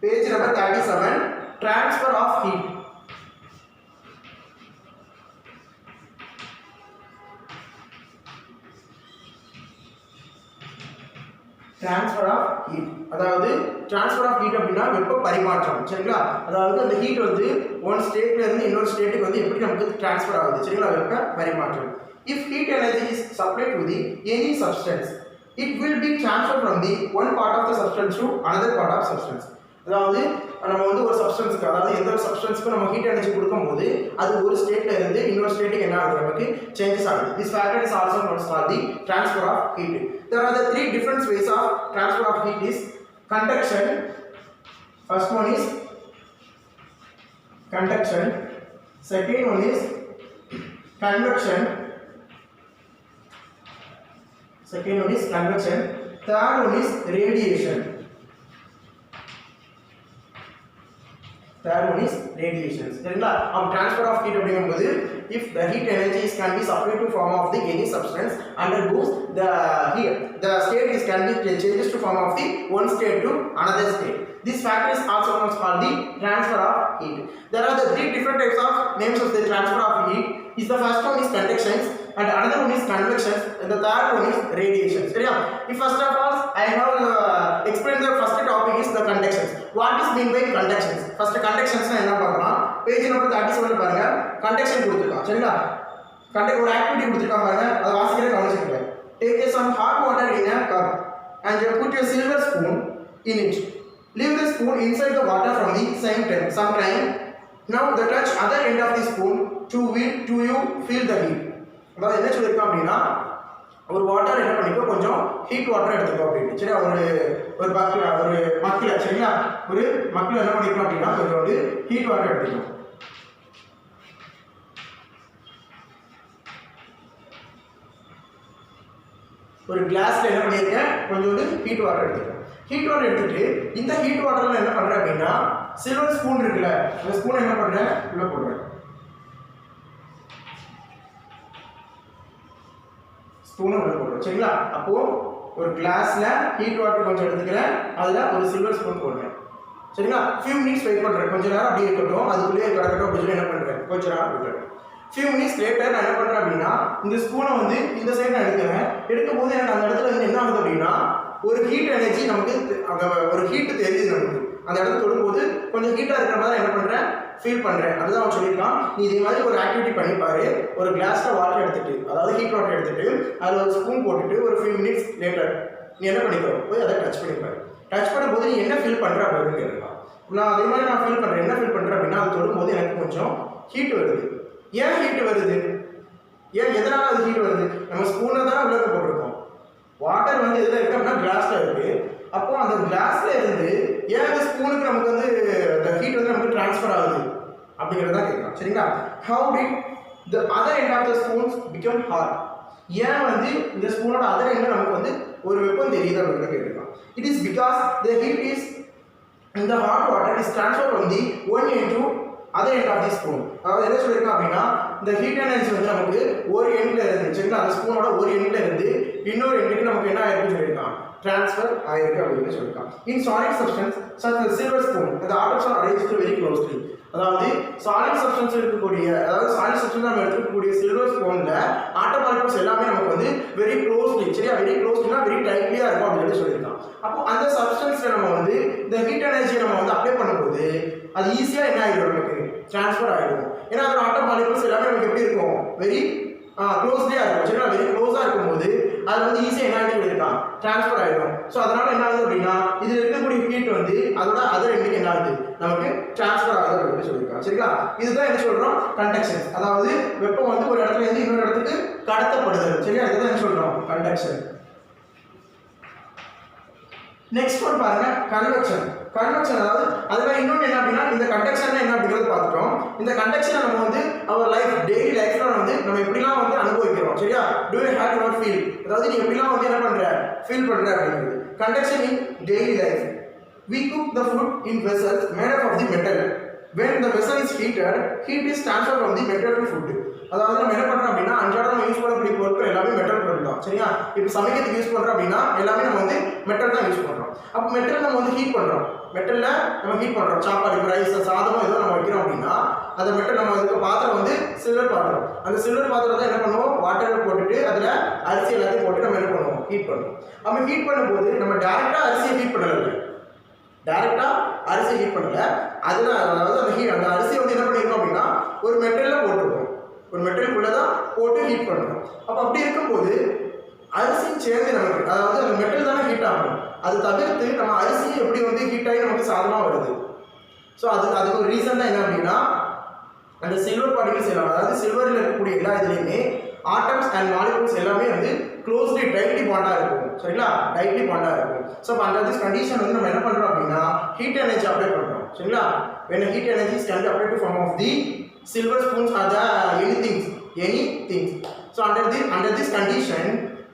Page number 37, transfer of heat. Transfer of heat. அதாவது transfer of heat அப்படின்னா வெப்ப பரிமாற்றம். சரிங்களா? அதாவது அந்த ஹீட் வந்து ஒன் ஸ்டேட்ல இருந்து இன்னொரு ஸ்டேட்டுக்கு வந்து எப்படி நமக்கு ட்ரான்ஸ்ஃபர் ஆகுது. சரிங்களா? வெப்ப பரிமாற்றம். If heat energy is supplied to the any substance, it will be transferred from the one part of the substance to another part of substance. அதாவது நம்ம வந்து ஒரு சப்ஸ்டன்ஸ்க்கு, அதாவது எந்த ஒரு சப்ஸ்டன்ஸ்க்கு நம்ம ஹீட் எனர்ஜி கொடுக்கும்போது அது ஒரு ஸ்டேட்ல இருந்து இன்னொரு ஸ்டேட்டுக்கு என்ன ஆகுது, நமக்கு சேஞ்சஸ் ஆகுது. This factor is also known as the transfer of heat. There are the three different ways of transfer of heat is conduction. First one is conduction. Second one is convection. Second one is convection. Third one is radiation. Third one is radiation. சரிங்களா? of transfer of heat அப்படிங்கும்போது, if the heat energies can be supplied to form of the any substance undergoes the heat, the state is can be changes to form of the one state to another state. This factor is also known as called the transfer of heat. There are the three different types of names of the transfer of heat. Is the first one is conduction, and another one is convection, and the third one is radiation. சரியா? If first of all I have explained the first topic is the conduction. What is mean by conduction? First conductions என்ன பார்க்கலாம். Page number 37 பாருங்க. conduction கொடுத்திருக்கான். சரிங்களா? ஒரு activity கொடுத்திருக்கான் பாருங்க. அதை வாசிக்கிறத கவனிச்சுக்கங்க. Take some hot water in a cup and you put your silver spoon in it. Leave the spoon inside the water from the same time. Sometime now the touch other end of the spoon to you feel the heat. அதாவது என்ன சொல்லிருக்கோம் அப்படின்னா, ஒரு water என்ன பண்ணிக்கோ, கொஞ்சம் heat water எடுத்துக்கோ அப்படின்னு. சரி, ஒரு மக்கில் சரிங்களா, ஒரு மக்கில் என்ன பண்ணிக்கணும் அப்படின்னா கொஞ்சம் ஹீட் வாட்டர் எடுத்துக்கணும். ஒரு கிளாஸ்ல என்ன பண்ணியிருக்கேன், கொஞ்சோண்டு ஹீட் வாட்டர் எடுத்துக்கணும். ஹீட் வாட்டர் எடுத்துட்டு இந்த ஹீட் வாட்டர்ல என்ன பண்றேன் அப்படின்னா, சில்வர் ஸ்பூன் இருக்குல்ல, அந்த ஸ்பூன் என்ன பண்றேன், உள்ள போடுறேன். ஸ்பூனை உள்ள போடுறோம். சரிங்களா? அப்போ ஒரு கிளாஸ்ல ஹீட் வாட்டர் கொஞ்சம் எடுத்துக்கிறேன், அதுல ஒரு சில்வர் ஸ்பூன் போடுறேன். சரிங்களா? ஃபியூ மினிட்ஸ் வெயிட் பண்றேன். கொஞ்ச நேரம் அப்படியே இருக்கட்டும், அதுக்குள்ளேயே கிடக்கட்டும் அப்படின்னு சொல்லி என்ன பண்றேன், கொஞ்ச நேரம் விட்டுறேன். ஃபியூ மினிட்ஸ் லேட்டர் நான் என்ன பண்றேன் அப்படின்னா, இந்த ஸ்பூனை வந்து இந்த சைடு நான் எடுக்கிறேன். எடுக்கும் போது எனக்கு அந்த இடத்துல வந்து என்ன ஆகுது அப்படின்னா, ஒரு ஹீட் எனர்ஜி நமக்கு அங்கே ஒரு ஹீட் தெரியுது நமக்கு. அந்த இடத்துல தொடும்போது கொஞ்சம் ஹீட்டாக இருக்கிற மாதிரி என்ன பண்ணுறேன், ஃபீல் பண்ணுறேன். அதுதான் அவன் சொல்லியிருக்கான். நீ இதே மாதிரி ஒரு ஆக்டிவிட்டி பண்ணிப்பாரு. ஒரு கிளாஸில் வாட்டர் எடுத்துட்டு, அதாவது ஹீட் வாட்டர் எடுத்துட்டு அதில் ஒரு ஸ்பூன் போட்டுட்டு ஒரு ஃபியூ மினிட்ஸ் லேட்டர் நீ என்ன பண்ணிக்கோ, போய் அதை டச் பண்ணிப்பாரு. டச் பண்ணும்போது நீ என்ன ஃபீல் பண்ணுற அப்படின்னு கேட்கலாம். நான் அதே மாதிரி நான் ஃபீல் பண்ணுறேன். என்ன ஃபீல் பண்ணுறேன் அப்படின்னா, அது தொடும்போது எனக்கு கொஞ்சம் ஹீட் வருது. ஏன் ஹீட் வருது, ஏன் எதனால் அது ஹீட் வருது? நம்ம ஸ்பூனை தான் உள்ளே போட்டிருக்கோம். வாட்டர் வந்து எதில் இருக்கு அப்படின்னா கிளாஸில் இருக்குது. அப்போ அந்த கிளாஸ்ல இருந்து ஏன் அந்த ஸ்பூனுக்கு நமக்கு வந்து அந்த ஹீட் வந்து நமக்கு ட்ரான்ஸ்ஃபர் ஆகுது அப்படிங்கிறத கேட்கலாம். சரிங்களா? How did the other end of the spoons become hot? ஏன் வந்து இந்த ஸ்பூனோட அதர் எண்ட் நமக்கு வந்து ஒரு வெப்பம் தெரியுது அப்படின்னு கேட்கலாம். It is because the heat is இந்த hot water is transfer from the one end to other end of the spoon. அதாவது என்ன சொல்லியிருக்கோம் அப்படின்னா இந்த ஹீட் எனர்ஜி வந்து நமக்கு ஒரு எண்ட்ல இருந்து சரிங்களா, அந்த ஸ்பூனோட ஒரு எண்ட்ல இருந்து இன்னொரு எண்டுக்கு நமக்கு என்ன ஆயிருக்குன்னு சொல்லியிருக்கான், ட்ரான்ஸ்ஃபர் ஆயிருக்கு அப்படின்னு சொல்லியிருக்கான். இன் solid substance such as silver spoon the atoms are arranged very closely. அதாவது சாலிட் சப்ஸ்டன்ஸ் இருக்கக்கூடிய, அதாவது சாலிட் சப்ஸ்டன்ஸ் நம்ம எடுக்கக்கூடிய சில்வர் ஸ்பூன்ல ஆட்டோ மாலிகுல்ஸ் எல்லாமே நமக்கு வந்து வெரி க்ளோஸ்லி, சரியா, வெரி க்ளோஸ்லினா வெரி டைட்லியா இருக்கும் அப்படின்னு சொல்லியிருக்கான். அப்போ அந்த சப்ஸ்டன்ஸ்ல நம்ம வந்து இந்த ஹீட் எனர்ஜியை நம்ம வந்து அப்ளை பண்ணும்போது அது ஈஸியா என்ன ஆகிடும், நமக்கு ட்ரான்ஸ்ஃபர் ஆகிடும். ஏன்னா அதோட ஆட்டோ மாலிகுல்ஸ் எல்லாமே நமக்கு எப்படி இருக்கும், வெரி க்ளோஸ்லியா இருக்கும், சரிங்களா, வெரி க்ளோஸா இருக்கும்போது அது வந்து ஈஸியாக என்ன ஆகிட்டு இருக்கான், ட்ரான்ஸ்ஃபர் ஆகிடும். ஸோ அதனால என்ன ஆகுது அப்படின்னா இதில் இருக்கக்கூடிய ஹீட் வந்து அதோட அதர் எண்டுக்கு என்ன ஆகுது, நமக்கு ட்ரான்ஸ்ஃபர் ஆகுது அப்படின்னு சொல்லியிருக்காங்க. சரிங்களா, இதுதான் என்ன சொல்றோம், கண்டக்ஷன். அதாவது வெப்பம் வந்து ஒரு இடத்துல இருந்து இன்னொரு இடத்துக்கு கடத்தப்படுதல். சரியா, இதுதான் என்ன சொல்றோம், கண்டக்ஷன். நெக்ஸ்ட் ஒன் பாருங்க, கன்வெக்ஷன். கன்வெக்ஷன் அதாவது அதுல இன்னொன்று என்ன அப்படின்னா இந்த கண்டக்ஷன் என்ன அப்படிங்கிறது பார்த்துட்டோம். இந்த கண்டக்ஷனை நம்ம வந்து அவர் லைஃப் டெய்லி லைஃப்ல வந்து நம்ம எப்படிலாம் வந்து அனுபவிக்கிறோம். சரியா, to you have your feel, அதாவது நீ எப்படிலாம் வந்து என்ன பண்ற, ஃபீல் பண்ற அப்படிங்கிறது. Conduction in daily life. We cook the food in vessels made up of the metal. When the vessel is heated, heat is transferred from the metal to food. அதாவது நம்ம என்ன பண்றோம் அப்படின்னா அன்றாட நம்ம யூஸ் பண்ணக்கூடிய பொருட்கள் எல்லாமே மெட்டல் பொருள் தான். சரியா, இப்போ சமைக்கிறதுக்கு யூஸ் பண்றோம் அப்படின்னா எல்லாமே நம்ம வந்து மெட்டல் தான் யூஸ் பண்றோம். அப்போ மெட்டல் நம்ம வந்து ஹீட் பண்றோம், மெட்டல்ல நம்ம ஹீட் பண்றோம். சாப்பாடு, ரைஸ், சாதமோ ஏதோ நம்ம வைக்கிறோம் அப்படின்னா அந்த மெட்டல் நம்ம இருக்க பாத்திரம் வந்து சில்வர் பாத்திரம். அந்த சில்வர் பாத்திரத்தை என்ன பண்ணுவோம், வாட்டரை போட்டுட்டு அதுல அரிசி எல்லாத்தையும் போட்டு நம்ம என்ன பண்ணுவோம், ஹீட் பண்ணுவோம். அப்போ ஹீட் பண்ணும்போது நம்ம டைரக்டா அரிசியை ஹீட் பண்ணல, டைரக்டா அரிசி ஹீட் பண்ணல. அதுல அதாவது அந்த அரிசி வந்து என்ன பண்ணிருக்கோம் அப்படின்னா ஒரு மெட்டல்ல போட்டுருக்கோம், ஒரு மெட்டலுக்குள்ள தான் போட்டு ஹீட் பண்ணுறோம். அப்போ அப்படி இருக்கும்போது அரிசி சேர்ந்து நமக்கு, அதாவது அந்த மெட்டல் தானே ஹீட் ஆகும், அது தவிர்த்து நம்ம அரிசி எப்படி வந்து ஹீட் ஆகி நமக்கு சாதமாக வருது. ஸோ அதுக்கு ஒரு ரீசன் தான் என்ன அப்படின்னா அந்த சில்வர் பார்ட்டிகல்ஸ் எல்லாம், அதாவது சில்வரில் இருக்கக்கூடிய எல்லா இதுலேயுமே ஆட்டம்ஸ் அண்ட் மாலிகுல்ஸ் எல்லாமே வந்து க்ளோஸ்லி டைட்லி பாண்டாக இருக்கும். சரிங்களா, டைட்லி பாண்டாக இருக்கும். ஸோ அண்டர் திஸ் கண்டிஷன் வந்து நம்ம என்ன பண்ணுறோம் அப்படின்னா ஹீட் எனர்ஜி அப்ளை பண்ணுறோம். சரிங்களா, when heat energy can be applied to form of the silver spoons or the anything. So under this condition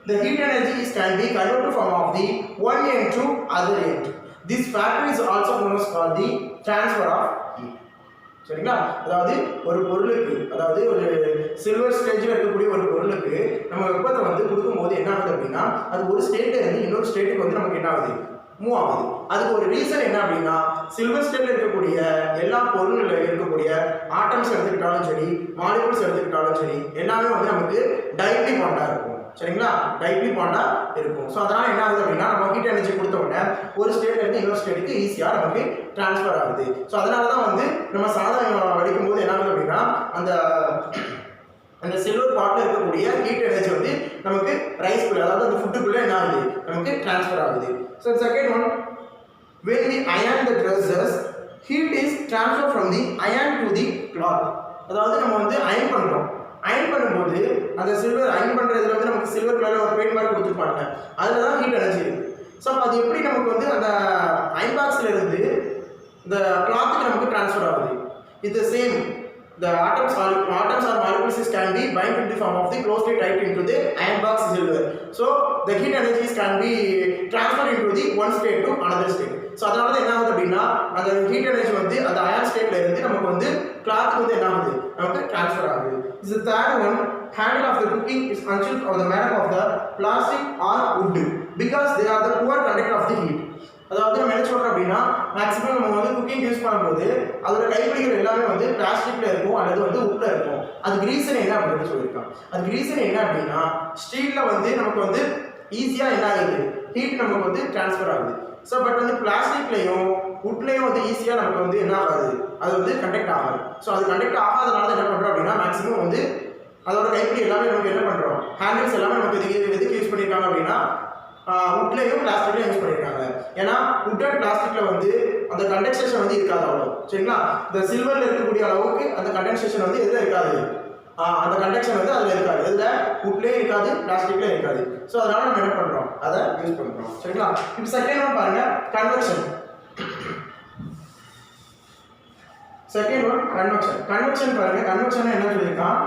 the heat energy can be converted to form of the one end to other end. This factor is also known as called the transfer of heat. சரிங்களா, அதாவது ஒரு பொருளுக்கு, அதாவது ஒரு silver ஸ்டேஜில் இருக்கக்கூடிய ஒரு பொருளுக்கு நம்ம வெப்பத்தை வந்து கொடுக்கும்போது என்ன ஆகுது அப்படின்னா அது ஒரு ஸ்டேட்ல இருந்து இன்னொரு ஸ்டேட்டுக்கு வந்து நமக்கு என்ன ஆகுது, மூவ் ஆகுது. அதுக்கு ஒரு ரீசன் என்ன அப்படின்னா சில்வர் ஸ்டேட்ல இருக்கக்கூடிய எல்லா பொருள்களில் இருக்கக்கூடிய ஆட்டம்ஸ் எடுத்துக்கிட்டாலும் சரி, மாலிகுல்ஸ் எடுத்துக்கிட்டாலும் சரி, எல்லாமே வந்து நமக்கு டைட்லி பாண்டா இருக்கும். சரிங்களா, டைட்லி பாண்டா இருக்கும். ஸோ அதனால என்ன ஆகுது அப்படின்னா நம்ம ஹீட் எனர்ஜி கொடுத்த உடனே ஒரு ஸ்டேட்ல இருந்து இன்னொரு ஸ்டேட்டுக்கு ஈஸியாக நமக்கு டிரான்ஸ்ஃபர் ஆகுது. ஸோ அதனால தான் வந்து நம்ம சாதம் வடிக்கும் போது என்ன ஆகுது அப்படின்னா அந்த சில்வர் பாட்டில் இருக்கக்கூடிய ஹீட் எனர்ஜி வந்து நமக்கு ரைஸ்க்குள்ள, அதாவது அந்த ஃபுட்டுக்குள்ளே என்ன ஆகுது, நமக்கு டிரான்ஸ்ஃபர் ஆகுது. So second one, when we iron the dresses, heat is transferred from the iron to the cloth. அதாவது நம்ம வந்து அயன் பண்ணுறோம், அயன் பண்ணும்போது அந்த சில்வர் அயன் பண்ணுறதுல வந்து நமக்கு சில்வர் கலரில் ஒரு பெயிண்ட் மாதிரி கொடுத்துருப்பாங்க, அதில் தான் ஹீட் எனர்ஜி இருக்குது. ஸோ அது எப்படி நமக்கு வந்து அந்த அயன் பாக்ஸில் இருந்து இந்த கிளாத்துக்கு நமக்கு டிரான்ஸ்ஃபர் ஆகுது. இது same, the atoms or molecules can be bind in the form of the closely tied into the iron box silver. So the heat energies can be transferred into the one state to another state. So அதனால தான் என்ன ஆகுது அப்படின்னா அந்த heat energy வந்து அந்த iron ஸ்டேட்ல இருந்து நமக்கு வந்து கிளாத் வந்து என்ன ஆகுது, நமக்கு டிரான்ஸ்ஃபர் ஆகுது. This is the third one, handle of the cooking is consist of the matter of the plastic or wood because they are the poor conductor of the heat. அதாவது நம்ம என்ன சொல்றோம் அப்படின்னா மேக்ஸிமம் நம்ம வந்து குக்கிங் யூஸ் பண்ணும்போது அதோட கைப்பிடிகள் எல்லாமே வந்து பிளாஸ்டிக்ல இருக்கும் அல்லது வந்து உட்ல இருக்கும். அதுக்கு ரீசன் என்ன அப்படின்னு சொல்லியிருக்கான். அதுக்கு ரீசன் என்ன அப்படின்னா ஸ்டீல்ல வந்து நமக்கு வந்து ஈஸியா என்ன ஆகுது, ஹீட் நமக்கு வந்து டிரான்ஸ்ஃபர் ஆகுது. ஸோ பட் வந்து பிளாஸ்டிக்லையும் உட்லையும் வந்து ஈஸியாக நமக்கு வந்து என்ன ஆகாது, அது வந்து கண்டக்ட் ஆகாது. ஸோ அது கண்டக்ட் ஆகாதனால என்ன பண்ணுறோம் அப்படின்னா மேக்ஸிமம் வந்து அதோட கைப்பிடி எல்லாமே நமக்கு என்ன பண்ணுறோம், ஹேண்டில்ஸ் எல்லாமே நமக்கு எதுக்கு யூஸ் பண்ணியிருக்காங்க அப்படின்னா உட்லையும் பிளாஸ்டிக்லையும் யூஸ் பண்ணியிருக்காங்க. ஏன்னா உட் அண்ட் பிளாஸ்டிக்ல வந்து அந்த கண்டென்சேஷன் வந்து இருக்காது அவ்வளோ. சரிங்களா, இந்த சில்வரில் இருக்கக்கூடிய அளவுக்கு அந்த கண்டென்சேஷன் வந்து எதில் இருக்காது, அந்த கண்டக்ஷன் வந்து அதில் இருக்காது, இதில் உட்லேயும் இருக்காது, பிளாஸ்டிக்லேயும் இருக்காது. ஸோ அதனால நம்ம என்ன பண்ணுறோம், அதை யூஸ் பண்ணுறோம். சரிங்களா, இப்போ செகண்ட் ஒன் பாருங்க, convection. Second one convection. Convection பாருங்க, கன்வெக்ஷன் என்ன சொல்லியிருக்கான்,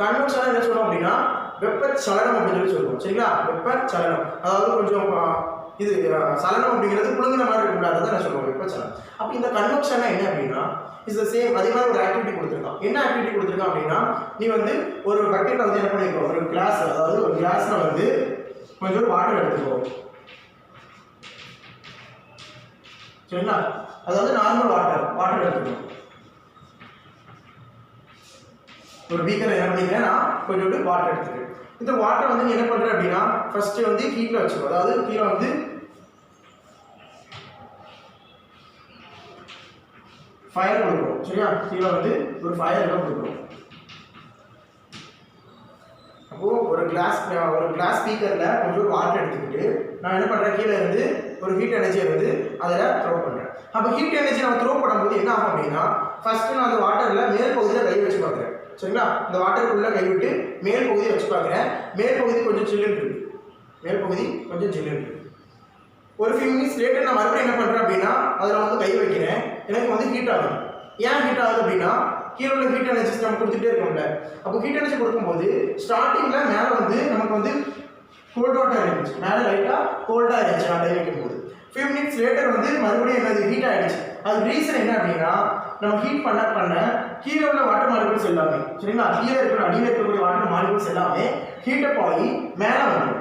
கன்வெக்ஷன் என்ன சொல்றோம் அப்படின்னா வெப்பச்சலனம் அப்படின்னு சொல்லுவோம். சரிங்களா? வெப்பச்சலனம் அதாவது கொஞ்சம் இது சலனம் அப்படிங்கிறது புழுங்கின மாதிரி இருக்கக்கூடாது, தான் நான் சொல்லுவேன் வெப்பச்சலனம். அப்போ இந்த கன்வெக்ஷனா என்ன அப்படின்னா இஸ் த சேம். அதே மாதிரி ஒரு ஆக்டிவிட்டி கொடுத்துருக்கான். என்ன ஆக்டிவிட்டி கொடுத்துருக்கான் அப்படின்னா நீ வந்து ஒரு பக்கெட்டில் வந்து என்ன பண்ணிருக்கோம், ஒரு கிளாஸ், அதாவது ஒரு கிளாஸ்ல வந்து கொஞ்சம் வாட்டர் எடுத்துக்கோ. சரிங்களா? அதாவது நார்மல் வாட்டர் எடுத்துக்கணும். ஒரு பீக்கர் என்ன பண்ணிக்கிறேன், நான் கொஞ்சோண்டு வாட்டர் எடுத்துக்கிறேன். இந்த வாட்டர் வந்து நீ என்ன பண்ற அப்படின்னா ஃபர்ஸ்ட் வந்து ஹீட்ல வச்சுக்கோ. அதாவது கீழே வந்து ஃபயர் கொடுக்குறோம். சரியா? கீழே வந்து ஒரு ஃபயர் கொடுக்குறோம். அப்போ ஒரு கிளாஸ் ஸ்பீக்கர்ல கொஞ்சம் வாட்டர் எடுத்துக்கிட்டு நான் என்ன பண்றேன், கீழே இருந்து ஒரு ஹீட் எனர்ஜியை வந்து அதில் த்ரோ பண்றேன். அப்போ ஹீட் எனர்ஜி நான் த்ரோ பண்ணும்போது என்ன ஆகும் அப்படின்னா ஃபர்ஸ்ட் நான் அந்த வாட்டர்ல மேல் பகுதியில் கை வச்சு பார்க்குறேன். சரிங்களா? இந்த வாட்டருக்குள்ள கைவிட்டு மேல் பகுதியை வச்சு பார்க்குறேன். மேல் பகுதி கொஞ்சம் சில்லுன்னு இருக்கு. ஒரு ஃபியூ மினிட்ஸ் லேட்டர் நான் மறுபடியும் என்ன பண்ணுறேன் அப்படின்னா அதில் வந்து கை வைக்கிறேன். எனக்கு வந்து ஹீட் ஆகுது. ஏன் ஹீட் ஆகுது அப்படின்னா கீழே உள்ள ஹீட் எனர்ஜிஸ் நம்ம கொடுத்துட்டே இருக்கோம்ல. அப்போ ஹீட் எனர்ஜி கொடுக்கும்போது ஸ்டார்டிங்கில் மேலே வந்து நமக்கு வந்து கோல்ட் வாட்டர் இருந்துச்சு, மேலே லைட்டாக கோல்டாக இருந்துச்சு நான் கை வைக்கும் போது. ஃபியூ மினிட்ஸ் லேட்டர் வந்து மறுபடியும் என்னது ஹீட் ஆகிடுச்சு. அது ரீசன் என்ன அப்படின்னா நம்ம ஹீட் பண்ண கீழே உள்ள வாட்டர் மாலிகுல்ஸ் எல்லாமே, சரிங்களா, கீழே இருக்கிற அடியில் இருக்கக்கூடிய வாட்டர் மாலிகுல்ஸ் எல்லாமே ஹீட்டப் ஆகி மேலே வந்துடும்.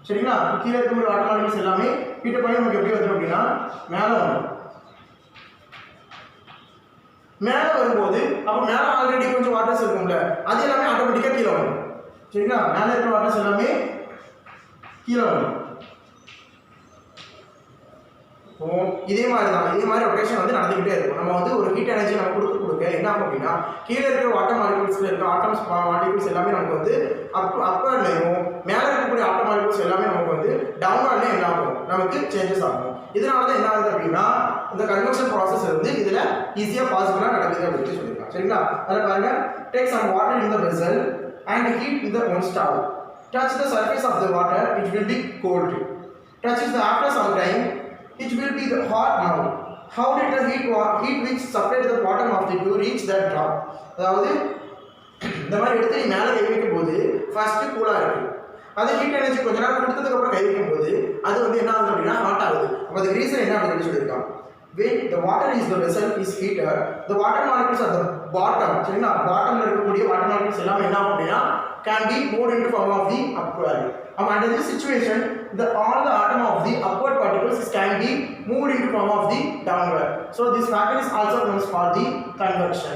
சரிங்களா? கீழே இருக்கக்கூடிய வாட்டர் மாலிகுல்ஸ் எல்லாமே ஹீட்டப் ஆகி நமக்கு எப்படி வந்துடும் அப்படின்னா மேலே வந்துடும். மேலே வரும்போது அப்போ மேலே ஆல்ரெடி கொஞ்சம் வாட்டர்ஸ் இருக்கும்ல, அது எல்லாமே ஆட்டோமேட்டிக்காக கீழே வரும். சரிங்களா? மேலே இருக்கிற வாட்டர்ஸ் எல்லாமே கீழே வரும். இதே மாதிரி ரொட்டேஷன் வந்து நடந்துகிட்டே இருக்கும். நம்ம வந்து ஒரு ஹீட் எனர்ஜி நம்ம கொடுக்க என்ன ஆகும் அப்படின்னா கீழே இருக்கிற வாட்டர் மாலிகுல்ஸ்ல இருக்க ஆட்டம்ஸ் மாலிகுல்ஸ் எல்லாமே நமக்கு வந்து அப்பர்லையும் மேலே இருக்கக்கூடிய ஆட்டர் மாலிகுல்ஸ் எல்லாமே நமக்கு வந்து டவுன்வர்ட்லையும் என்ன ஆகும், நமக்கு சேஞ்சஸ் ஆகும். இதனால தான் என்ன ஆகுது அப்படின்னா இந்த கன்வெக்ஷன் ப்ராசஸ் வந்து இதில் ஈஸியாக பாசிபிளாக நடக்குது அப்படின்னு சொல்லியிருக்காங்க. சரிங்களா? அதில் பாருங்க, take some water in the vessel and heat in the one stove. Touch the surface of the water, it will be cold. Touch the after some time, it will be the hot now. How did the heat which separated the bottom of the tube reach that drop? அதாவது இந்த மாதிரி எடுத்து நீ மேலே கை வைக்கும் போது first கூலாக இருக்கு. அது ஹீட் எனர்ஜி கொஞ்ச நேரம் கொடுத்ததுக்கு அப்புறம் கை வைக்கும் போது அது வந்து என்ன ஆகுது அப்படின்னா ஹாட் ஆகுது. அப்போ அதுக்கு ரீசன் என்ன அப்படின்னு சொல்லியிருக்காங்க. When the water is the vessel is heated, the water molecules at the bottom, சரிங்களா, பாட்டம்ல இருக்கக்கூடிய வாட்டர் மாலிகுல்ஸ் எல்லாம் என்ன ஆகும் அப்படின்னா can be moved into form of the upward. Under this situation, all the atom of the upward particles can be moved into form of the downward. So this factor is also known as for the convection.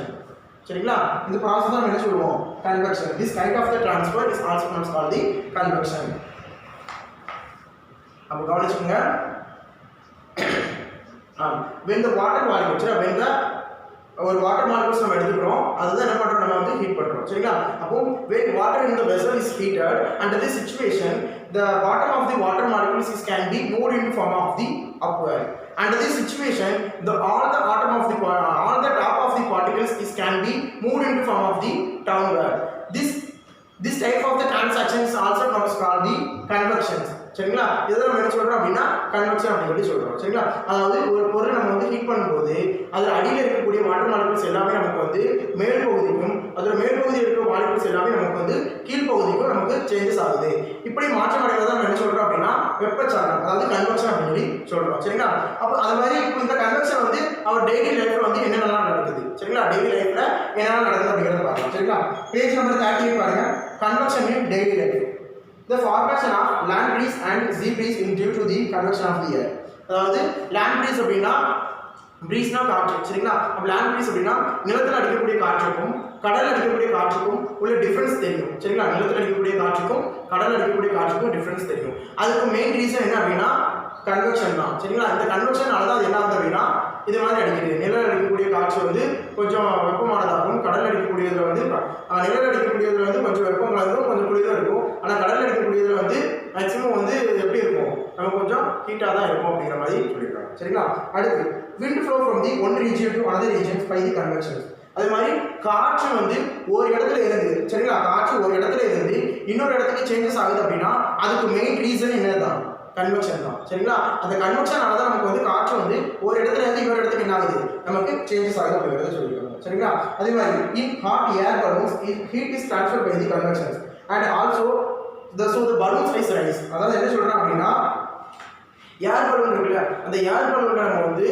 சரிங்களா? இந்த process தான் என்ன சொல்லுவோம், convection. This kind of the transfer is also known as for the convection. அப்ப கவனிச்சுங்க. when the water molecules, when the ஒரு water molecules நம்ம எடுத்துக்கிறோம், அதுதான் என்ன பண்றோம், நம்ம வந்து ஹீட் பண்றோம். சரிங்களா? அப்போ when water in the vessel is heated, under this situation the bottom of the water molecules can be moved into form of the upward. Under this situation all the top of the particles can be moved into form of the downward. This type of the transaction is also known as called the convection. சரிங்களா? இதை நம்ம என்ன சொல்றோம் அப்படின்னா convection அப்படின்னு சொல்றோம். சரிங்களா? அதாவது ஒரு பொருள் நம்ம வந்து ஹீட் பண்ணும்போது அதில் அடியில் இருக்கக்கூடிய வாட்டர் மாலிகுல்ஸ் எல்லாமே நமக்கு வந்து மேல் பகுதிக்கும் அதோட மேல் பகுதியில் இருக்கிற மாலிகுல்ஸ் எல்லாமே நமக்கு வந்து கீழ்ப்பகுதிக்கும் நமக்கு சேஞ்சஸ் ஆகுது. இப்படி மாற்றம் அடைவதை நம்ம என்ன சொல்றோம் அப்படின்னா வெப்பச்சலனம், அதாவது கன்வெக்ஷன் அப்படின்னு சொல்லி சொல்றோம். சரிங்களா? அப்போ அது மாதிரி இப்போ இந்த கன்வெக்ஷன் வந்து அவர் டெய்லி லைஃப்ல வந்து என்னென்னலாம் நடக்குது, சரிங்களா, டெய்லி லைஃப்ல என்னெல்லாம் நடக்குது அப்படிங்கிறத பார்க்கலாம். சரிங்களா? பேஜ் நம்பர் 30 பாருங்க, convection in daily life. The formation of land breeze and sea breeze is due to the convection of the air. அதாவது land breeze அப்படின்னா பிரீஸ்னா காற்று. சரிங்களா? அப்ப land breeze அப்படின்னா நிலத்தில் அடிக்கக்கூடிய காற்றுக்கும் கடல் அடிக்கக்கூடிய காற்றுக்கும் உள்ள டிஃபரன்ஸ் தெரியும். சரிங்களா? நிலத்தில் அடிக்கக்கூடிய காற்றுக்கும் கடல் அடிக்கக்கூடிய காற்றுக்கும் டிஃபரன்ஸ் தெரியும். அதுக்கு மெயின் ரீசன் என்ன அப்படின்னா கன்வெக்ஷன் தான். சரிங்களா? இந்த கன்வெக்ஷனால தான் அது என்ன ஆகுது அப்படின்னா இது மாதிரி அடிக்குது. நிழல் அடிக்கக்கூடிய காற்று வந்து கொஞ்சம் வெப்பமானதாகவும் கடல் அடிக்கக்கூடியதுல வந்து நிழல் அடிக்கக்கூடியதுல வந்து கொஞ்சம் வெப்பம் கலந்தும் கொஞ்சம் குளிரும் இருக்கும். ஆனால் கடல் அடிக்கக்கூடியதுல வந்து மேக்ஸிமம் வந்து எப்படி இருக்கும், நம்ம கொஞ்சம் ஹீட்டாக தான் இருக்கும் அப்படிங்கிற மாதிரி சொல்லியிருக்காங்க. சரிங்களா? அடுத்து wind flow from the one region to another region by the convection. அதே மாதிரி காற்று வந்து ஒரு இடத்துல இருந்து, சரிங்களா, காற்று ஒரு இடத்துல இருந்து இன்னொரு இடத்துக்கு சேஞ்சஸ் ஆகுது அப்படின்னா அதுக்கு மெயின் ரீசன் என்னதான், கன்வெக்ஷன் தான். சரிங்களா? அந்த கன்வெக்ஷனால தான் நமக்கு வந்து காற்று வந்து ஒரு இடத்துல இருந்து இன்னொரு இடத்துக்கு என்ன ஆகுது, நமக்கு சேஞ்சஸ் ஆகுது அப்படிங்கிறத சொல்லியிருக்காங்க. சரிங்களா? அதே மாதிரி in hot air balloons heat is transferred by the convection. and also the balloon size rise. அதாவது என்ன சொல்றேன் அப்படின்னா ஏர் பலூன் இருக்குல்ல, அந்த ஏர் பலூனை நம்ம வந்து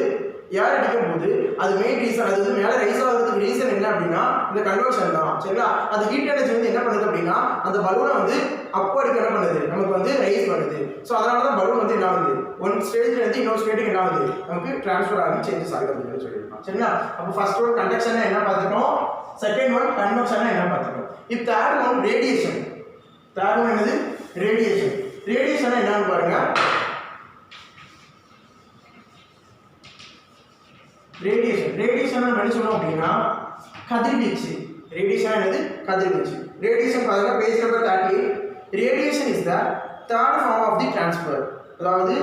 ஏர் அடிக்கும் போது அது மெயின் ரீசன், அது வந்து மேலே ரைஸ் ஆகிறதுக்கு ரீசன் என்ன அப்படின்னா இந்த கன்வர்ஷன் தான். சரிங்களா? அந்த ஹீட் எனர்ஜி வந்து என்ன பண்ணுது அப்படின்னா அந்த பலூனை வந்து அப்போருக்கு என்ன பண்ணுது, நமக்கு வந்து ரைஸ் பண்ணுது. ஸோ அதனால தான் பலூன் வந்து என்ன ஆகுது, ஒன் ஸ்டேஜ்ல இருந்து இன்னொரு ஸ்டேஜுக்கு என்ன ஆகுது, நமக்கு ட்ரான்ஸ்ஃபர் ஆகி சேஞ்சஸ் ஆகுது அப்படின்னு சொல்லியிருக்கோம். சரிங்களா? அப்போ ஃபர்ஸ்ட் ஒன் கண்டக்ஷன் என்ன பார்த்துட்டோம், செகண்ட் ஒன் கன்வர்ஷன் என்ன பார்த்துட்டோம். இப்போ third one radiation. Third one என்னது, ரேடியேஷன். ரேடியேஷன் என்னன்னு பாருங்க. ரேடியேஷன் என்ன சொல்லுவோம் அப்படின்னா கதிர்வீச்சு. ரேடியேஷன் என்னது, கதிர்வீச்சு. ரேடியேஷன் பாருங்க page number 38. Radiation is the third form of the transfer. அதாவது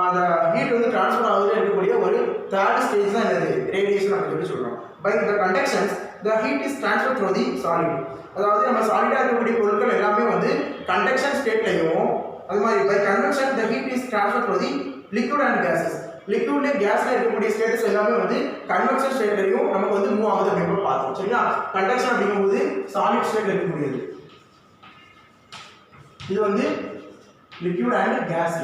அந்த ஹீட் வந்து ட்ரான்ஸ்ஃபர் ஆகுதுன்னு இருக்கக்கூடிய ஒரு தேர்ட் ஸ்டேஜ் தான் என்னது, ரேடியேஷன் அப்படின்னு சொல்றோம். By the conductions the heat is transfer through the solid. அதாவது நம்ம சாலிடா இருக்கக்கூடிய பொருட்கள் எல்லாமே வந்து கண்டக்ஷன் ஸ்டேட்லையும், அது மாதிரி by convection the heat is transfer through the liquid and gases. லிக்விட்ல கேஸ்ல இருக்கக்கூடிய ஸ்டேட்டஸ் எல்லாமே வந்து கன்வெக்ஷன் ஸ்டேட்லயும் நமக்கு வந்து மூவ் ஆகுது அப்படின்னு பார்த்தோம். சரிங்களா? கண்டக்ஷன் அப்படிங்கும்போது சாலிட் ஸ்டேட்ல இருக்கக்கூடியது, இது வந்து லிக்விட் அண்ட் கேஸ்.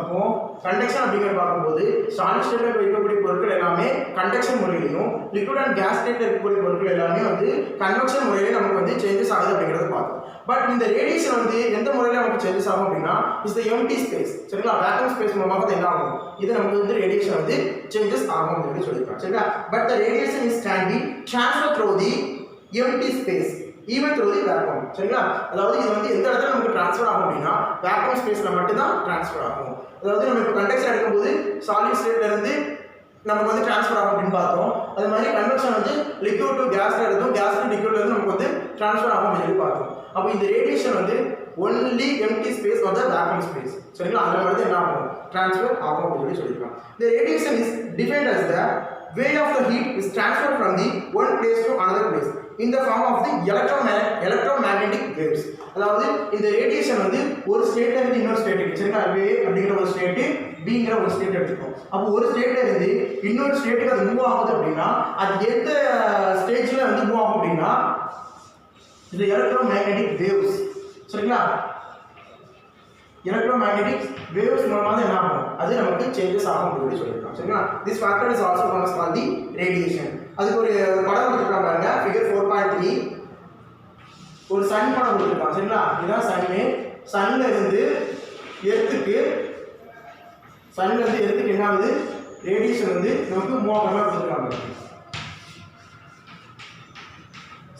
அப்போ கண்டக்ஷன் அப்படிங்கிற பார்க்கும்போது சாலிட் ஸ்டேட்ல இருக்கக்கூடிய பொருட்கள் எல்லாமே கண்டக்ஷன் முறையிலையும், லிக்விட் அண்ட் கேஸ் ஸ்டேட்ல இருக்கக்கூடிய பொருட்கள் எல்லாமே வந்து கன்வெக்ஷன் முறையில நமக்கு வந்து சேஞ்சஸ் ஆகுது அப்படிங்கறத பார்த்தோம். பட் இந்த ரேடியேஷன் வந்து எந்த முறையில நமக்கு சேஞ்சஸ் ஆகும் அப்படின்னா இஸ் த எம்டி ஸ்பேஸ். சரிங்களா? வேக்கம் ஸ்பேஸ் மூலமாக தான் என்ன ஆகும், இது நமக்கு வந்து ரேடியேஷன் வந்து சேஞ்சஸ் ஆகும் அப்படின்னு சொல்லியிருக்காங்க. சரிங்களா? But the radiation is can be transfer through the empty space even through the vacuum. சரிங்களா? அதாவது இது வந்து எந்த இடத்துல நமக்கு ட்ரான்ஸ்ஃபர் ஆகும் அப்படின்னா வேக்கம் ஸ்பேஸ்ல மட்டும் தான் ட்ரான்ஸ்ஃபர் ஆகும். அதாவது நம்ம இப்போ கண்டக்ஷன் எடுக்கும்போது சாலிட் ஸ்டேட்ல இருந்து நமக்கு வந்து ட்ரான்ஸ்ஃபர் ஆகும் அப்படின்னு பார்த்தோம். அது மாதிரி கன்வெக்ஷன் வந்து லிக்விட் டு கேஸ்ல இருந்தும், கேஸ் டு லிக்விட்ல இருந்து நமக்கு வந்து ட்ரான்ஸ்ஃபர் ஆகும் அப்படின்னு சொல்லி பார்த்தோம். அப்போ இந்த ரேடியேஷன் வந்து only empty space or the vacuum space. சரிங்களா? அதில் மட்டும் என்ன ஆகும், ட்ரான்ஸ்ஃபர் ஆகும் அப்படின்னு சொல்லியிருக்காங்க. The radiation is defined as the way of the heat is transferred from the one place to another place in the form of the electromagnetic waves. அதாவது இந்த ரேடியேஷன் வந்து ஒரு ஸ்டேட்ல இருந்து இன்னொரு ஸ்டேட்டுக்கு, சரிங்களா, வே அப்படிங்கிற ஒரு ஸ்டேட்டு, பிங்கிற ஒரு ஸ்டேட் எடுத்துக்கோம். அப்போ ஒரு ஸ்டேட்ல இருந்து இன்னொரு ஸ்டேட்டுக்கு அது மூவ் ஆகுது அப்படின்னா அது எந்த ஸ்டேஜ்ல வந்து மூவ் ஆகும் அப்படின்னா இது எலக்ட்ரோமேக்னெட்டிக் வேவ்ஸ். சரிங்களா? எலக்ட்ரோமேக்னெட்டிக் வேவ்ஸ் மூலமாக என்ன ஆகும், அது நமக்கு சேஞ்சஸ் ஆகும் அப்படின்னு சொல்லியிருக்காங்க. சரிங்களா? This factor is also known as called the radiation. அதுக்கு ஒரு படம் கொடுத்துருக்காங்க பாருங்க, ஃபிகர் 4.3. ஒரு சன் படம் கொடுத்துருக்காங்க. சரிங்களா? இதுதான் சன்னு. சன்ல இருந்து எர்த்துக்கு என்ன ஆகுது, ரேடியேஷன் வந்து நமக்கு மூவ் ஆகாம கொடுத்துருக்காங்க.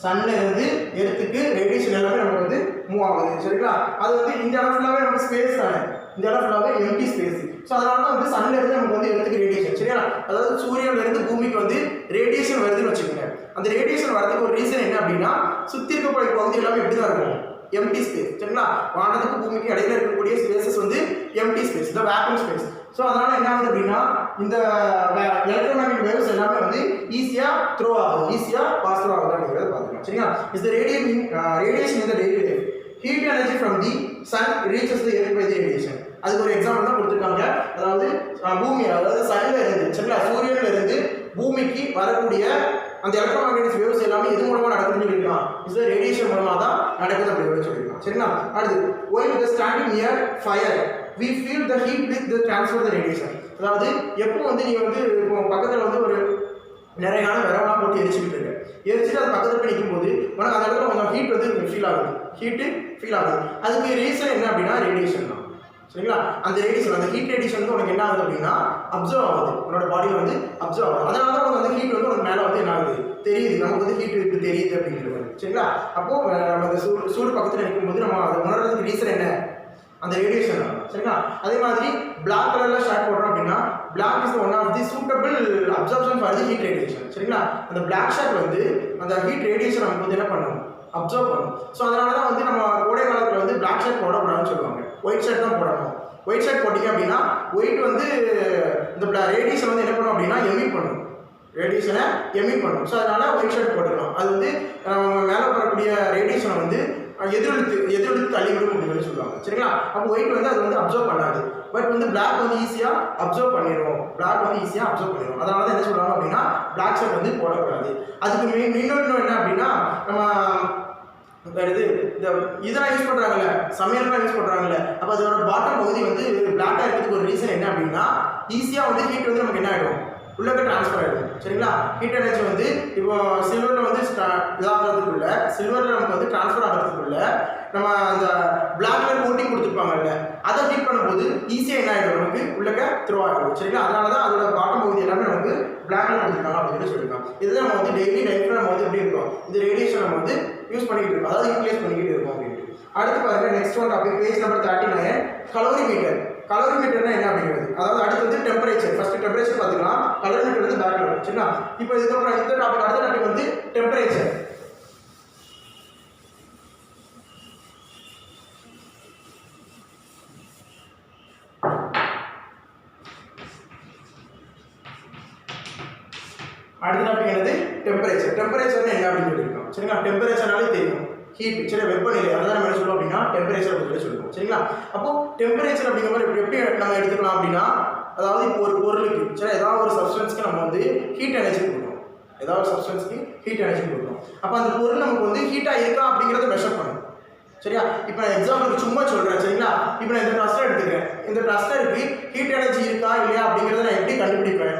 சன்ல இருந்து எர்த்துக்கு ரேடியேஷன் எல்லாமே நமக்கு வந்து மூவ் ஆகுது. சரிங்களா? அது வந்து இந்த இடம் ஃபுல்லாவே நமக்கு ஸ்பேஸ் தானே, இந்த இடம் ஃபுல்லாவே எம்டி ஸ்பேஸ். ஸோ அதனால தான் வந்து சன்ல இருந்து நமக்கு வந்து எர்த்துக்கு ரேடியேஷன். சரியா? அதாவது சூரியன்ல இருந்து பூமிக்கு வந்து ரேடியேஷன் வருதுன்னு வச்சுக்கோங்க. அந்த ரேடியேஷன் வரதுக்கு ஒரு ரீசன் என்ன அப்படின்னா சுத்தி இருக்கக்கூடிய பகுதி எல்லாமே எப்படி தான் இருக்கும், எம்டி ஸ்பேஸ். சரிங்களா? வானத்துக்கு பூமிக்கு இடையில இருக்கக்கூடிய ஸ்பேசஸ் வந்து எம்டி ஸ்பேஸ், இந்த வேக்கம் ஸ்பேஸ். ஸோ அதனால என்ன ஆகுது அப்படின்னா இந்த எலக்ட்ரோமேக்னெட்டிக் வேவ்ஸ் எல்லாமே வந்து ஈஸியா த்ரோ ஆகுது, ஈஸியா பாஸ் த்ரோ ஆகுது அப்படிங்கிறத பார்த்துக்கலாம். சரிங்களா? Is the radiation in the daily life. Heat energy from the sun reaches the earth by the radiation. அதுக்கு ஒரு எக்ஸாம்பிள் தான் கொடுத்துருக்காங்க. அதாவது பூமி, அதாவது சன்ல இருந்து, சரிங்களா, சூரியன்ல இருந்து பூமிக்கு வரக்கூடிய அந்த எலக்ட்ரோமேக்னெட்டிக் வேவ்ஸ் எல்லாமே இது மூலமா நடக்குதுன்னு சொல்லியிருக்கான். இது ரேடியேஷன் மூலமா தான் நடக்குது அப்படின்னு சொல்லியிருக்கான். சரிங்களா? அடுத்து while the standing near fire we feel the heat with the transfer the radiation. அதாவது எப்போ வந்து நீங்க வந்து இப்போ பக்கத்துல வந்து ஒரு நிறையான விரவெல்லாம் போட்டு எரிச்சுக்கிட்டு இருக்கு, எரிச்சுட்டு அது பக்கத்துல போய் நிற்கும் போது உனக்கு அந்த இடத்துல கொஞ்சம் ஹீட் வந்து ஃபீல் ஆகுது. அதுக்கு ரீசன் என்ன அப்படின்னா ரேடியேஷன் தான். சரிங்களா? அந்த ரேடியேஷன், அந்த ஹீட் ரேடியேஷன் வந்து உனக்கு என்ன ஆகுது அப்படின்னா அப்சர்வ் ஆகுது, உன்னோட பாடியில் வந்து அப்சர்வ் ஆகுது. அதனால தான் உனக்கு அந்த ஹீட் வந்து உனக்கு மேலே வந்து என்ன ஆகுது தெரியுது, நமக்கு வந்து ஹீட் இப்படி தெரியுது அப்படிங்கிறது. சரிங்களா? அப்போ நம்ம அந்த சூடு பக்கத்தில் நிற்கும்போது நம்ம அதை உணர்றதுக்கு ரீசன் என்ன, அந்த ரேடியேஷன் தான். சரிங்களா? அதே மாதிரி பிளாக் கலர்ல ஷர்ட் போடுறோம் அப்படின்னா black is one of the suitable absorption for the heat radiation. சரிங்களா? அந்த பிளாக் ஷர்ட் வந்து அந்த ஹீட் ரேடியேஷன் நமக்கு வந்து என்ன பண்ணும், அப்சர்வ் பண்ணும். ஸோ அதனால தான் வந்து நம்ம கோடை காலத்தில் வந்து பிளாக் ஷர்ட் போடக்கூடாதுன்னு சொல்லுவாங்க, ஒயிட் ஷர்ட் தான் போடணும். ஒயிட் ஷர்ட் போட்டிங்க அப்படின்னா ஒயிட் வந்து இந்த ரேடியேஷன் வந்து என்ன பண்ணும் அப்படின்னா எமிட் பண்ணும், ரேடியேஷனை எமிட் பண்ணும். ஸோ அதனால ஒயிட் ஷர்ட் போட்டுக்கலாம். அது வந்து மேலே வரக்கூடிய ரேடியேஷனை வந்து எதிர்த்து தள்ளிவிடும் அப்படின்னு சொல்லுவாங்க. சரிங்களா? அப்போ ஒயிட் வந்து அது வந்து அப்சர்வ் பண்ணாது. பட் வந்து பிளாக் வந்து ஈஸியாக அப்சர்வ் பண்ணிடும். அதனால தான் என்ன சொல்கிறாங்க அப்படின்னா பிளாக் ஷர்ட் வந்து போடக்கூடாது. அதுக்கு இன்னொன்று என்ன அப்படின்னா நம்ம இது இதெல்லாம் யூஸ் பண்ணுறாங்கல்ல, சமையல்லாம் யூஸ் பண்ணுறாங்கல்ல, அப்போ அதோட பாட்டம் பகுதி வந்து பிளாக்காக இருக்கிறதுக்கு ஒரு ரீசன் என்ன அப்படின்னா ஈஸியாக வந்து ஹீட் வந்து நமக்கு என்ன ஆகிடும், உள்ளே ட்ரான்ஸ்ஃபர் ஆகிடும். சரிங்களா? ஹீட் எனர்ஜி வந்து இப்போ சில்வரில் வந்து இதாகிறதுக்குள்ள, சில்வரில் நமக்கு வந்து ட்ரான்ஸ்ஃபர் ஆகிறதுக்குள்ள நம்ம அந்த பிளாக் கலர் கோட்டிங் கொடுத்துருப்பாங்கல்ல, அதை ஹீட் பண்ணும்போது ஈஸியாக என்ன ஆகிடும், நமக்கு உள்ளக்க த்ரோ ஆகிடும். சரிங்களா? அதனால தான் அதோட பாட்டம் பகுதி எல்லாமே நமக்கு பிளாக் கலர் கொடுத்துருக்காங்க அப்படின்னு சொல்லியிருக்காங்க. இதுதான் நம்ம வந்து டெய்லி லைஃப்பில் நம்ம வந்து எப்படி இருக்கோம், இந்த ரேடியேஷன் நம்ம வந்து யூஸ் பண்ணிக்கிட்டு இருக்கோம், அதாவது யூட்டிலைஸ் பண்ணிக்கிட்டு இருக்கோம் அப்படின்ட்டு. அடுத்து பாருங்க, next one topic, page number 39, calorimeter. கலோரிமீட்டர்னா என்ன அப்படிங்கிறது, அதாவது அடுத்து வந்து டெம்பரேச்சர். ஃபர்ஸ்ட் டெம்பரேச்சர் பார்த்துக்கலாம், கலோரிமீட்டர் வந்து பேக்ல வரும். சரிங்களா? இப்போ இதுக்கப்புறம் இந்த டாபிக், அடுத்த டாபிக் வந்து டெம்பரேச்சர். அடுத்த டாபிக் என்னது, டெம்பரேச்சர். டெம்பரேச்சர்னா என்ன அப்படின்னு சொல்லியிருக்கோம். சரிங்களா? டெம்பரேச்சர்னாலே தெரியும், ஹீட். சரி, வெப்பநிலை, அதான் நம்ம என்ன சொல்லுவோம் அப்படின்னா டெம்பரேச்சர் அப்படின்னு சொல்லுவோம். சரிங்களா? அப்போ டெம்பரேச்சர் அப்படிங்கிற மாதிரி எப்படி நம்ம எடுத்துக்கலாம் அப்படின்னா, அதாவது இப்போ ஒரு பொருளுக்கு, சரி, ஏதாவது ஒரு சப்ஸ்டன்ஸ்க்கு நம்ம வந்து ஹீட் எனர்ஜி கொடுக்கணும், ஏதாவது ஒரு சப்ஸ்டன்ஸ்க்கு ஹீட் எனர்ஜி கொடுக்கணும். அப்போ அந்த பொருள் நமக்கு வந்து ஹீட்டாக இருக்கா அப்படிங்கிறத மெஷர் பண்ணணும். சரியா? இப்போ நான் எக்ஸாம்பிளுக்கு சும்மா சொல்கிறேன். சரிங்களா? இப்போ நான் இந்த ட்ரஸ்டர் எடுத்துக்கிறேன், இந்த ட்ரஸ்டருக்கு ஹீட் எனர்ஜி இருக்கா இல்லையா அப்படிங்கிறத நான் எப்படி கண்டுபிடிப்பேன்?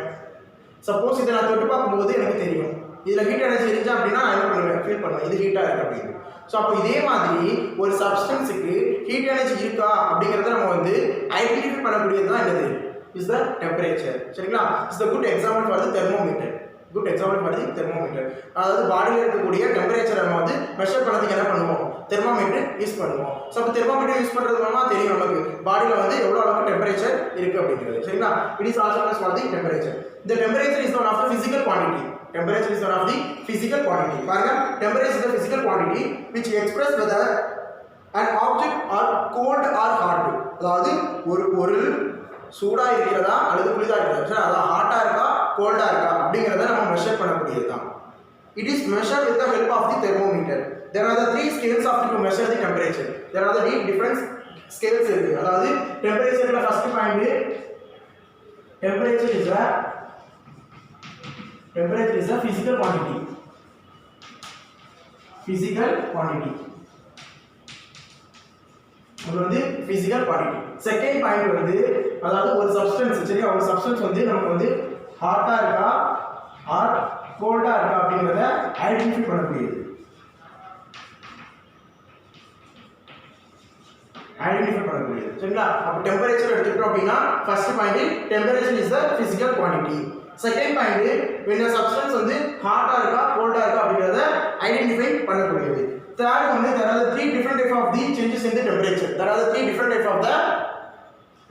சப்போஸ் இதை நான் தொட்டு பார்க்கும்போது எனக்கு தெரியும் இதில் ஹீட் எனர்ஜி இருந்துச்சு அப்படின்னா நான் என்ன பண்ணுவேன், ஃபீல் பண்ணுவேன் இது ஹீட்டாக இருக்குது அப்படின்னு. ஸோ அப்போ இதே மாதிரி ஒரு சப்ஸ்டன்ஸுக்கு ஹீட் எனர்ஜி இருக்கா அப்படிங்கிறத நம்ம வந்து ஐடென்டிஃபை பண்ணக்கூடியது தான் என்னது, இஸ் த டெம்பரேச்சர். சரிங்களா? Is the good example for the thermometer. Good example for the thermometer. அதாவது பாடியில் இருக்கக்கூடிய டெம்பரேச்சரை நம்ம வந்து மெஷர் பண்ணதுக்கு என்ன பண்ணுவோம், தெர்மோமீட்டர் யூஸ் பண்ணுவோம். ஸோ அப்போ தெர்மோமீட்டர் யூஸ் பண்ணுறது மூலமாக தெரியும் நமக்கு பாடியில் வந்து எவ்வளோ அளவுக்கு டெம்பரேச்சர் இருக்குது அப்படிங்கிறது. சரிங்களா? It is also for the temperature. The temperature is one of the physical quantity. Temperature is one of the physical quantity. பாருங்க, temperature is the physical quantity which express whether an object are cold or hot. அதாவது ஒரு பொருள் சூடா இருக்கிறதா அல்லது குளிரா இருக்கிறதா, சரி, அதாவது ஹாட்டா இருக்கா கோல்டா இருக்கா அப்படிங்கறத நம்ம மெஷர் பண்ணக்கூடியது தான். It is measured with the help of the thermometer. There are the three scales of to measure the temperature. There are the different scales இருக்கு. அதாவது டெம்பரேச்சர்ல first point, temperature is a physical quantity. Physical quantity. இது வந்து physical quantity. Second point வந்து அதாவது ஒரு substance, சரியா, ஒரு சப்ஸ்டன்ஸ் வந்து நமக்கு வந்து ஹாட்டா இருக்கா ஆர் கோல்டா இருக்கா அப்படிங்கறத ஐடென்டிஃபை பண்ணக்கூடியது. சரிங்களா? அப்ப டெம்பரேச்சர் எடுத்துக்கிட்டோம் அப்படின்னா first point temperature is the physical quantity. Second point when a substance வந்து ஹாட்டா இருக்கா கோல்டா இருக்கா அப்படிங்கறத ஐடென்டிஃபை பண்ணக்கூடியது. தேர்ட் வந்து there are the three different type of the changes in the temperature. There are the three different type of the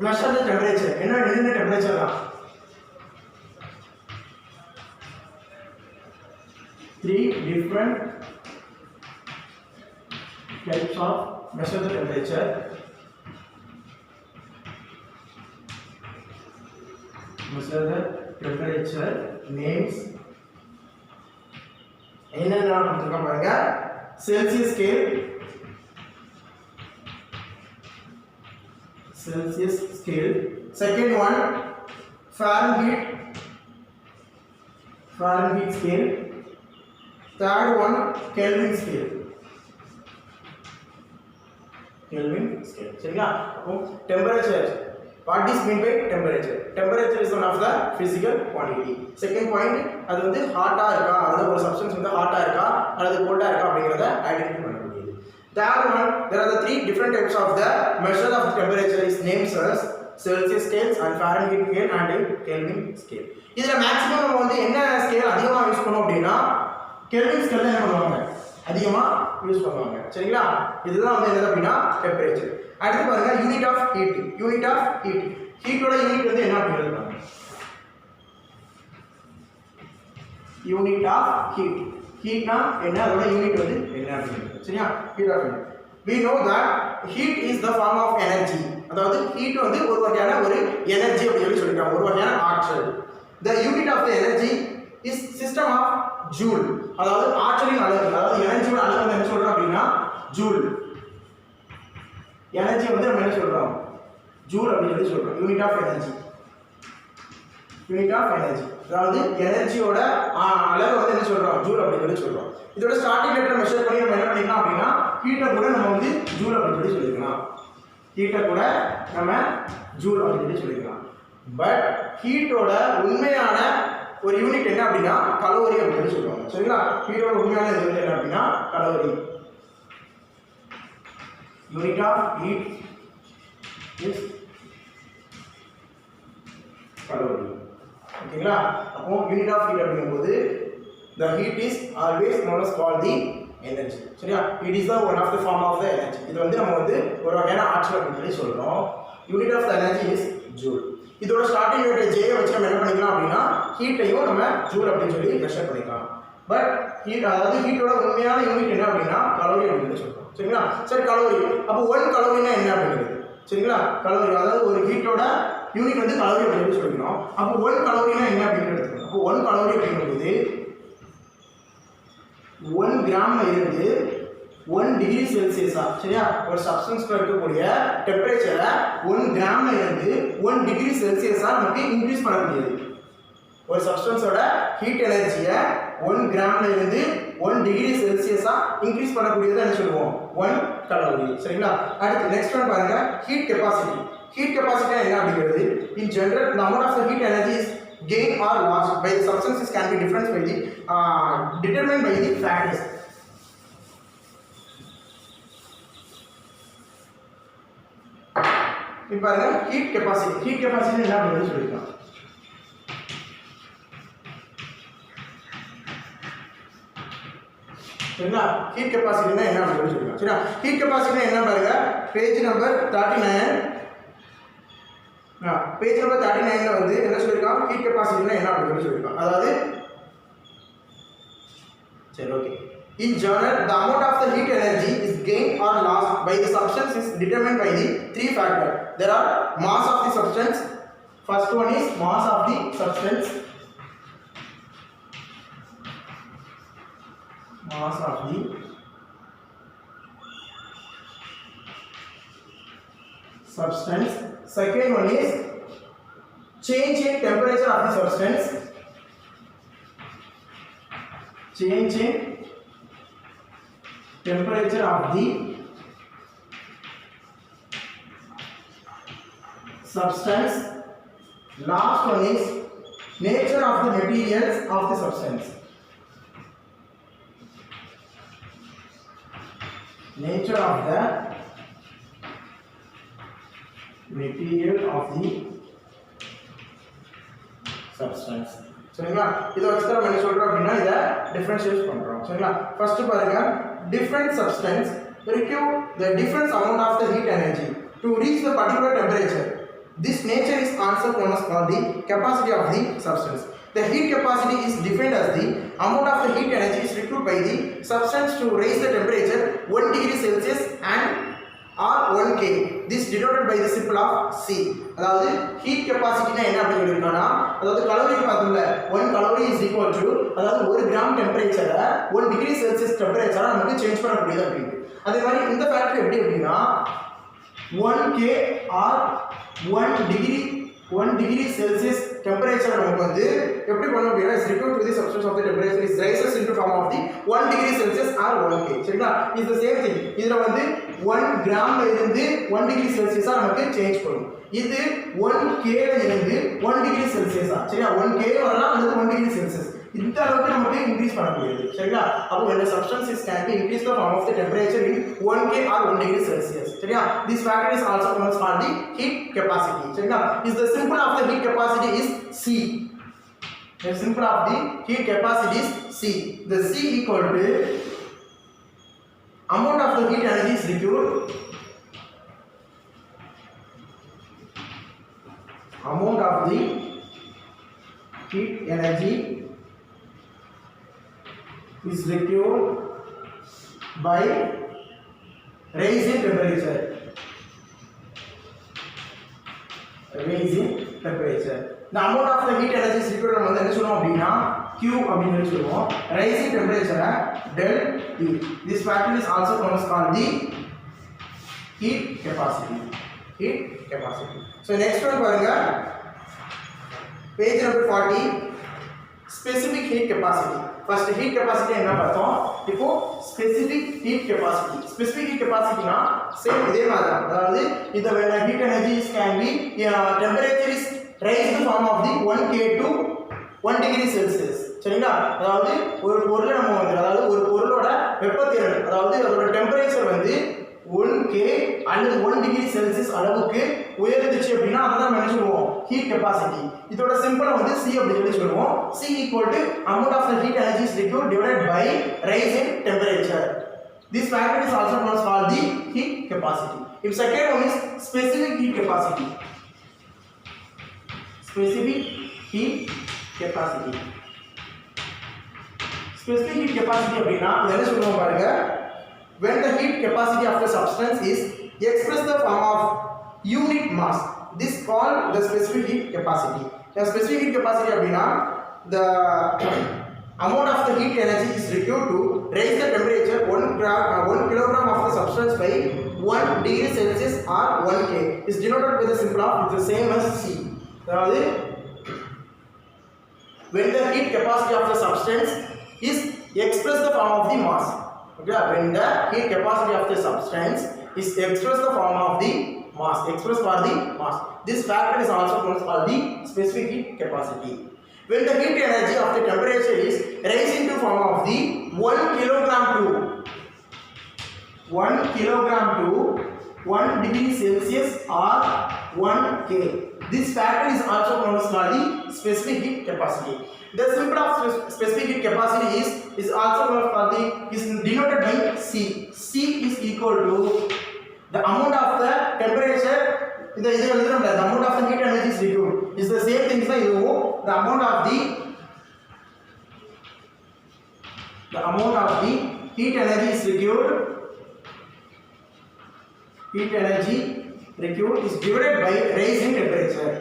measure the temperature. என்ன temperature தான்? Three different types of measure the temperature. Measure the temperature names. என்னென்ன கொடுத்துருக்கோம் பாருங்க, Celsius scale. Second one Fahrenheit scale. Third one kelvin scale. சரிங்களா? அப்போ temperature, what is mean by temperature? Temperature is one of the physical quantity. Second point, அது வந்து ஹாட்டா இருக்கா அல்லது ஒரு சப்ஸ்டன்ஸ் வந்து ஹாட்டா இருக்கா அல்லது கோல்டா இருக்கா அப்படிங்கறத ஐடென்டிஃபை பண்ண முடியுது. Third one, there are the three different types of the measure of the temperature is named as Celsius scale and Fahrenheit scale and Kelvin scale. இதுல மேக்ஸिमम நம்ம வந்து என்ன ஸ்கேல் அதிகமா யூஸ் பண்ணோம் அப்படின்னா கெல்வின் ஸ்கேல் என்ன பண்ணுவாங்க, அதிகமா யூஸ் பண்ணுவாங்க. சரிங்களா? இதுதான் வந்து என்னது அப்படின்னா டெம்பரேச்சர். அடுத்து பாருங்க, யூனிட் ஆஃப் ஹீட். ஹீட்டோட யூனிட் வந்து என்ன அப்படிங்கிறது பாருங்க. யூனிட் ஆஃப் ஹீட்னா என்ன, அதோட யூனிட் வந்து என்ன அப்படிங்கிறது. சரியா? Heat of heat. we know that heat is the form of energy. அதாவது ஹீட் வந்து ஒரு வகையான ஒரு எனர்ஜி அப்படி சொல்லிருக்காங்க, ஒரு வகையான ஆற்றல். the unit of the energy is system of joule. அதாவது ஆற்றலின் அளவு, அதாவது எனர்ஜியோட அளவு என்ன சொல்றோம் அப்படின்னா ஜூல். எனர்ஜி வந்து நம்ம என்ன சொல்றோம், ஜூல் அப்படின்னு சொல்லி சொல்றோம். Unit of energy. Unit of energy. அதாவது எனர்ஜியோட அளவு வந்து என்ன சொல்றோம், ஜூல் அப்படின்னு சொல்றோம். இதோட ஸ்டார்டிங் லெட்டர் மெஷர் பண்ணி நம்ம என்ன பண்ணிக்கலாம் அப்படின்னா ஹீட்டை கூட நம்ம வந்து ஜூல் அப்படின்னு சொல்லிக்கலாம். ஹீட்டை கூட நம்ம ஜூல் அப்படின்னு சொல்லிக்கலாம். பட் ஹீட்டோட உண்மையான ஒரு யூனிட் என்ன அப்படின்னா கலோரி அப்படின்னு சொல்லுவாங்க. சரிங்களா? ஹீட்டோட உண்மையான யூனிட் என்ன அப்படின்னா calorie. Unit of heat is calorie. ஓகேங்களா? அப்போ யூனிட் ஆஃப் ஹீட் அப்படிங்கும்போது the heat is always known as called the energy. சரியா? it is the one of the form of the energy. இது வந்து நம்ம வந்து ஒரு வகையான ஆற்றல் அப்படின்னு சொல்றோம். Unit of the energy is joule. இதோட ஸ்டார்டிங் யூனிட் J வச்சு நம்ம என்ன பண்ணிக்கலாம் அப்படின்னா ஹீட்டையும் நம்ம ஜூல் அப்படின்னு சொல்லி மெஷர் பண்ணிக்கலாம். பட் ஹீட் அதாவது ஹீட்டோட உண்மையான யூனிட் என்ன அப்படின்னா கலோரி அப்படின்னு சொல்றோம். சரிங்களா? சரி, கலோரி. அப்போ 1 கலோரினா என்ன அப்படிங்கிறது. சரிங்களா? கலோரி அதாவது ஒரு ஹீட்டோட யூனிட் வந்து கலோரி அப்படின்னு சொல்லிக்கிறோம். அப்போ 1 கலோரினா என்ன அப்படின்னு எடுத்துக்கணும். அப்போ 1 கலோரி அப்படிங்கும்போது 1 கிராம்ல இருந்து 1 டிகிரி செல்சியஸா, சரியா, ஒரு சப்ஸ்டன்ஸ்ல இருக்கக்கூடிய டெம்பரேச்சரை 1 கிராம்ல இருந்து 1 டிகிரி செல்சியஸா நமக்கு இன்க்ரீஸ் பண்ண முடியாது. ஒரு சப்ஸ்டன்ஸோட ஹீட் எனர்ஜியை 1 கிராம்ல இருந்து 1 டிகிரி செல்சியஸா இன்க்ரீஸ் பண்ணக்கூடியதை என்ன சொல்லுவோம், 1 கலோரி. சரிங்களா? அடுத்து நெக்ஸ்ட் ஒன் பாருங்க, ஹீட் கெப்பாசிட்டி. ஹீட் கெப்பாசிட்டி என்ன அப்படிங்கிறது இன் general the amount of the heat energy is gained or lost by the substances can be different by the determined by the factors. இப்போ பாருங்க heat capacity. Heat capacity என்ன அப்படிங்கிறது சொல்லிக்கலாம். சரிங்களா? Heat கெப்பாசிட்டினா என்ன அப்படின்னு சொல்லிக்கலாம். சரியா? ஹீட் கெப்பாசிட்டி என்ன பாருங்க, பேஜ் நம்பர் 39. பேஜ் நம்பர் 39ல வந்து என்ன சொல்லிருக்காங்க, ஹீட் கெப்பாசிட்டினா என்ன அப்படின்னு சொல்லிருக்காங்க. அதாவது சரி, okay. In general, the amount of the heat energy is gained or lost by the substance is determined by the 3 factors. There are mass of the substance. First one is mass of the substance. Mass of the substance. Second one is change in temperature of the substance. Change in temperature of the substance. Last one is nature of the materials of the substance. Nature of the material of the substance. சரிங்களா? இத வச்சு நம்ம என்ன சொல்றோம் அப்படினா இத differentiate பண்றோம். சரிங்களா? ஃபர்ஸ்ட் பாருங்க, different substance require the different amount of the heat energy to reach the particular temperature. This nature is also known as the capacity of the substance. The heat capacity is defined as the amount of the heat energy is required by the substance to raise the temperature 1 degree Celsius and or 1 K. This denoted by the symbol of C. அதாவது heat capacity னா என்ன அப்படி சொல்லிருக்கானா, அதாவது கலோரிக்கு பார்த்தோம்ல 1 calorie is equal to அதாவது 1 gram டெம்பரேச்சரை 1 degree Celsius டெம்பரேச்சரை நமக்கு சேஞ்ச் பண்ண முடியாது அப்படின்னு. அதே மாதிரி இந்த ஃபேக்டர் எப்படி அப்படின்னா 1 K or 1 degree Celsius temperature நமக்கு வந்து எப்படி பண்ணணும் அப்படின்னா is required to the substance of the temperature is rises into form of the 1 degree Celsius or 1 K. சரிங்களா? is the same thing. இதுல வந்து 1 கிராம்ல இருந்து 1 டிகிரி செல்சியஸா நமக்கு சேஞ்ச் பண்ணும். இது 1 K ல இருந்து 1 டிகிரி செல்சியஸா, சரியா, 1 K வரலாம் அல்லது 1 டிகிரி செல்சியஸ் இந்த அளவுக்கு நமக்கு இன்க்ரீஸ் பண்ண முடியாது. சரிங்களா? அப்போ when the substance is can be increase the form of the temperature in 1 K or 1 degree Celsius. சரியா? this factor is also known as the heat capacity. சரிங்களா? is the symbol of the heat capacity is C. The symbol of the heat capacity is C. The C equal to amount of the heat energy is required. Amount of the heat energy is required by raising temperature. Raising temperature. The amount of the heat energy is required நம்ம என்ன சொல்றோம் அப்படினா Q அப்படினு சொல்றோம். Rising temperature del T. This factor is also known as the heat capacity. Heat capacity. So next one பாருங்க, Page number 40, specific heat capacity. First heat capacity என்ன பார்த்தோம். இப்போ specific heat capacity. Specific heat capacity னா same இதே மாதிரி தான். அதாவது இந்த when heat energy can be temperature is raised to form of the 1K to 1 degree Celsius. சரிங்களா? அதாவது ஒரு பொருளை நம்ம வந்து அதாவது ஒரு பொருளோட வெப்பத்திறன் அதாவது அதோட டெம்பரேச்சர் வந்து 1K அல்லது 1 டிகிரி செல்சியஸ் அளவுக்கு உயர்ந்துச்சு அப்படின்னா அதை தான் என்ன சொல்லுவோம் ஹீட் கெப்பாசிட்டி. இதோட சிம்பிளா வந்து C அப்படி சொல்லுவோம். C equal to amount of the heat energy is liquid divided by rise in temperature. This factor is also known as called the heat capacity. If second one is specific heat capacity. Specific heat capacity. Specific heat capacity அப்படின்னா என்ன சொல்லுவோம் பாருங்க. When the heat capacity of the substance is expressed the form of unit mass, this called the specific heat capacity. The specific heat capacity அப்படின்னா the amount of the heat energy is required to raise the temperature 1 kilogram of the substance by 1 degree Celsius or 1K is denoted by the symbol of the same as C. அதாவது when the heat capacity of the substance is expressed the form of the mass. Okay, when the heat capacity of the substance is expressed the form of the mass, expressed for the mass. This factor is also known as the specific heat capacity. When the heat energy of the temperature is raised into form of the 1 kilogram to 1 degree Celsius or 1K. This factor is also known as the specific heat capacity. The symbol of specific heat capacity is also known as is denoted by C. C is equal to the amount of the temperature. The amount of the heat energy is liquid. Is the same thing as the amount of the heat energy is liquid. Heat energy liquid is divided by rise in temperature.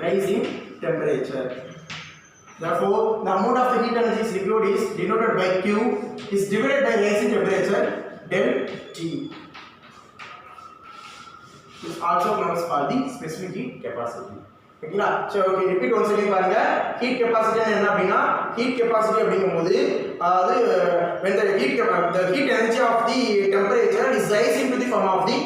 Rise in temperature. Therefore, the amount of the heat energy is liquid is denoted by Q is divided by rise in temperature del T. This is also known as the specific heat capacity. ஓகேங்களா? சரி okay repeat once again பாருங்க. Heat capacity என்ன அப்படினா heat capacity அப்படிங்கும்போது அது when the heat energy of the temperature is rising to the form of the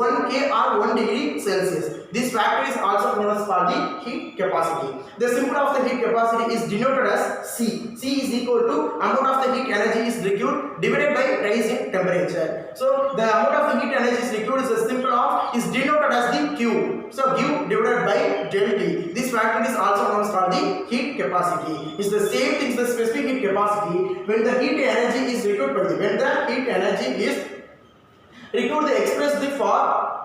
1K or 1 degree Celsius. This factor is also known as the heat capacity. The symbol of the heat capacity is denoted as C. C is equal to amount of the heat energy is liquid divided by rise in temperature. So the amount of the heat energy is liquid is the symbol of is denoted as the Q. So Q divided by del T. This factor is also known as the heat capacity. It's the same thing as the specific heat capacity. When the heat energy is liquid, when the heat energy is liquid, the expressed for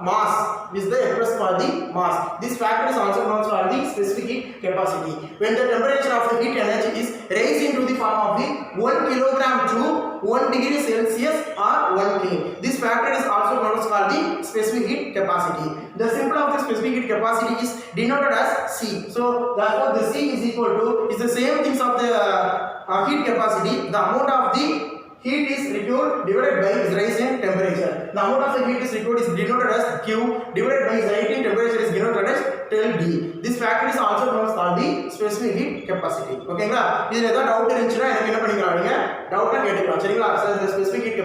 mass is the expressed for the mass. This factor is also known as the specific heat capacity. When the temperature of the heat energy is raised into the form of the 1 kilogram to 1 degree Celsius or 1K. This factor is also known as the specific heat capacity. The symbol of the specific heat capacity is denoted as C. So therefore the C is equal to is the same things of the heat capacity. The amount of the heat is liquid divided by its rise in temperature. The amount of the heat is liquid is denoted as Q divided by its rise in temperature is denoted as del D. This factor is also known as the specific heat capacity. ஓகேங்களா? இதுல ஏதாவது doubt இருந்துச்சுனா எனக்கு என்ன பண்ணிக்கலாம் நீங்க டவுட்டா கேட்டுக்கலாம். சரிங்களா? சார் ஸ்பெசிபிக் ஹீட்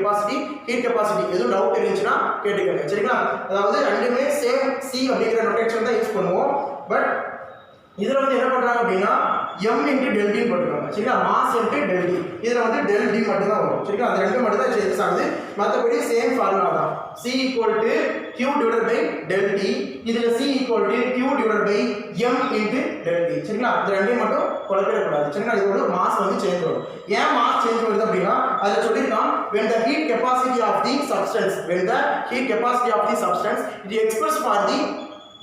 கெபாசிட்டி எதுவும் டவுட் இருந்துச்சுனா கேட்டுக்கங்க. சரிங்களா? அதாவது ரெண்டுமே சேம் C அப்படிங்கற நோட்டேஷன் தான் யூஸ் பண்ணுவோம். பட் இதுல வந்து என்ன பண்றாங்க அப்படினா m into del d போட்டுருக்காங்க. சரிங்களா? Mass into del d. இதுல வந்து del d மட்டும் தான் வரும். சரிங்களா? அந்த ரெண்டு மட்டும் தான் சேஞ்ச் ஆகுது. மத்தபடி சேம் ஃபார்முலா தான். C equal to Q divided by del d. இதுல C equal to Q divided by m into del d. சரிங்களா? இந்த ரெண்டையும் மட்டும் குழப்பவே கூடாது. சரிங்களா? இதோட மாஸ் வந்து சேஞ்ச் வரும். ஏன் மாஸ் சேஞ்ச் வருது அப்படினா அதுல சொல்லிருக்கான் when the heat capacity of the substance it is expressed for the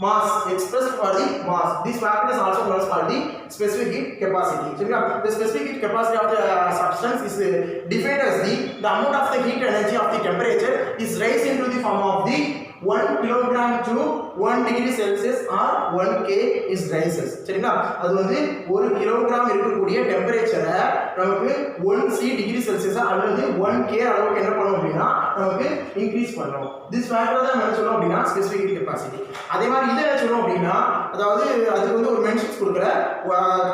mass. This factor is also known as the specific heat capacity. The specific heat capacity of the substance is defined as the amount of the heat energy of the temperature is raised into the form of the 1 kilogram to 1 degree Celsius or 1K is rises. சரிங்களா? அது வந்து 1 kilogram இருக்கக்கூடிய டெம்பரேச்சரை நமக்கு 1C degree Celsius அல்லது 1K அளவுக்கு என்ன பண்ணும் அப்படின்னா நமக்கு இன்க்ரீஸ் பண்ணும். திஸ் ஃபேக்டர் தான் என்ன சொல்றோம் அப்படின்னா ஸ்பெசிபிக் ஹீட் கெபாசிட்டி. அதே மாதிரி இதை என்ன சொல்றோம் அப்படின்னா அதாவது அதுக்கு வந்து ஒரு மென்ஷன்ஸ் கொடுக்குற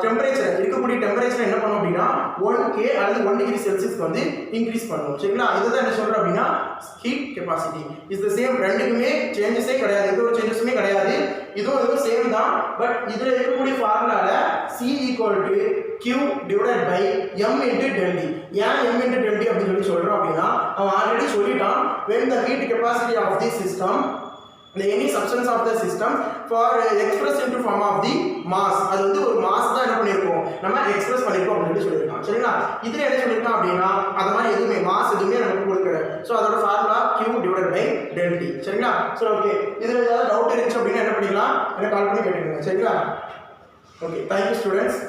டெம்பரேச்சர் இருக்கக்கூடிய டெம்பரேச்சர் என்ன பண்ணும் அப்படின்னா 1K அல்லது 1 டிகிரி செல்சியஸ்க்கு வந்து இன்க்ரீஸ் பண்ணும். சரிங்களா? இதுதான் என்ன சொல்றோம் அப்படின்னா heat capacity is the same. ரெண்டுக்குமே சேஞ்சஸே கிடையாது, எந்த ஒரு சேஞ்சஸுமே கிடையாது. இதுவும் சேம் தான். பட் இதுல இருக்கக்கூடிய ஃபார்முலால C equal to Q divided by M into del T. ஏன் M இன்டு டெல் டி அப்படின்னு சொல்றோம் அப்படின்னா அவன் ஆல்ரெடி சொல்லிட்டான் when the heat capacity of the system any substance of the system for expressed into form of the mass. அது வந்து ஒரு mass தான் என்ன பண்ணிருக்கோம் நம்ம எக்ஸ்பிரஸ் பண்ணிருக்கோம் அப்படின்னு சொல்லிருக்கான். சரிங்களா? இதுல என்ன சொல்லிருக்கான் அப்படின்னா அது மாதிரி எதுவுமே மாஸ் எதுவுமே நமக்கு கொடுக்கல. சோ அதோட formula Q divided by del T. சரிங்களா? சோ ஓகே, இதுல ஏதாவது டவுட் இருந்துச்சு அப்படின்னா என்ன பண்ணிக்கலாம், எனக்கு கால் பண்ணி கேட்டுக்கோங்க. சரிங்களா? Okay, thank you students.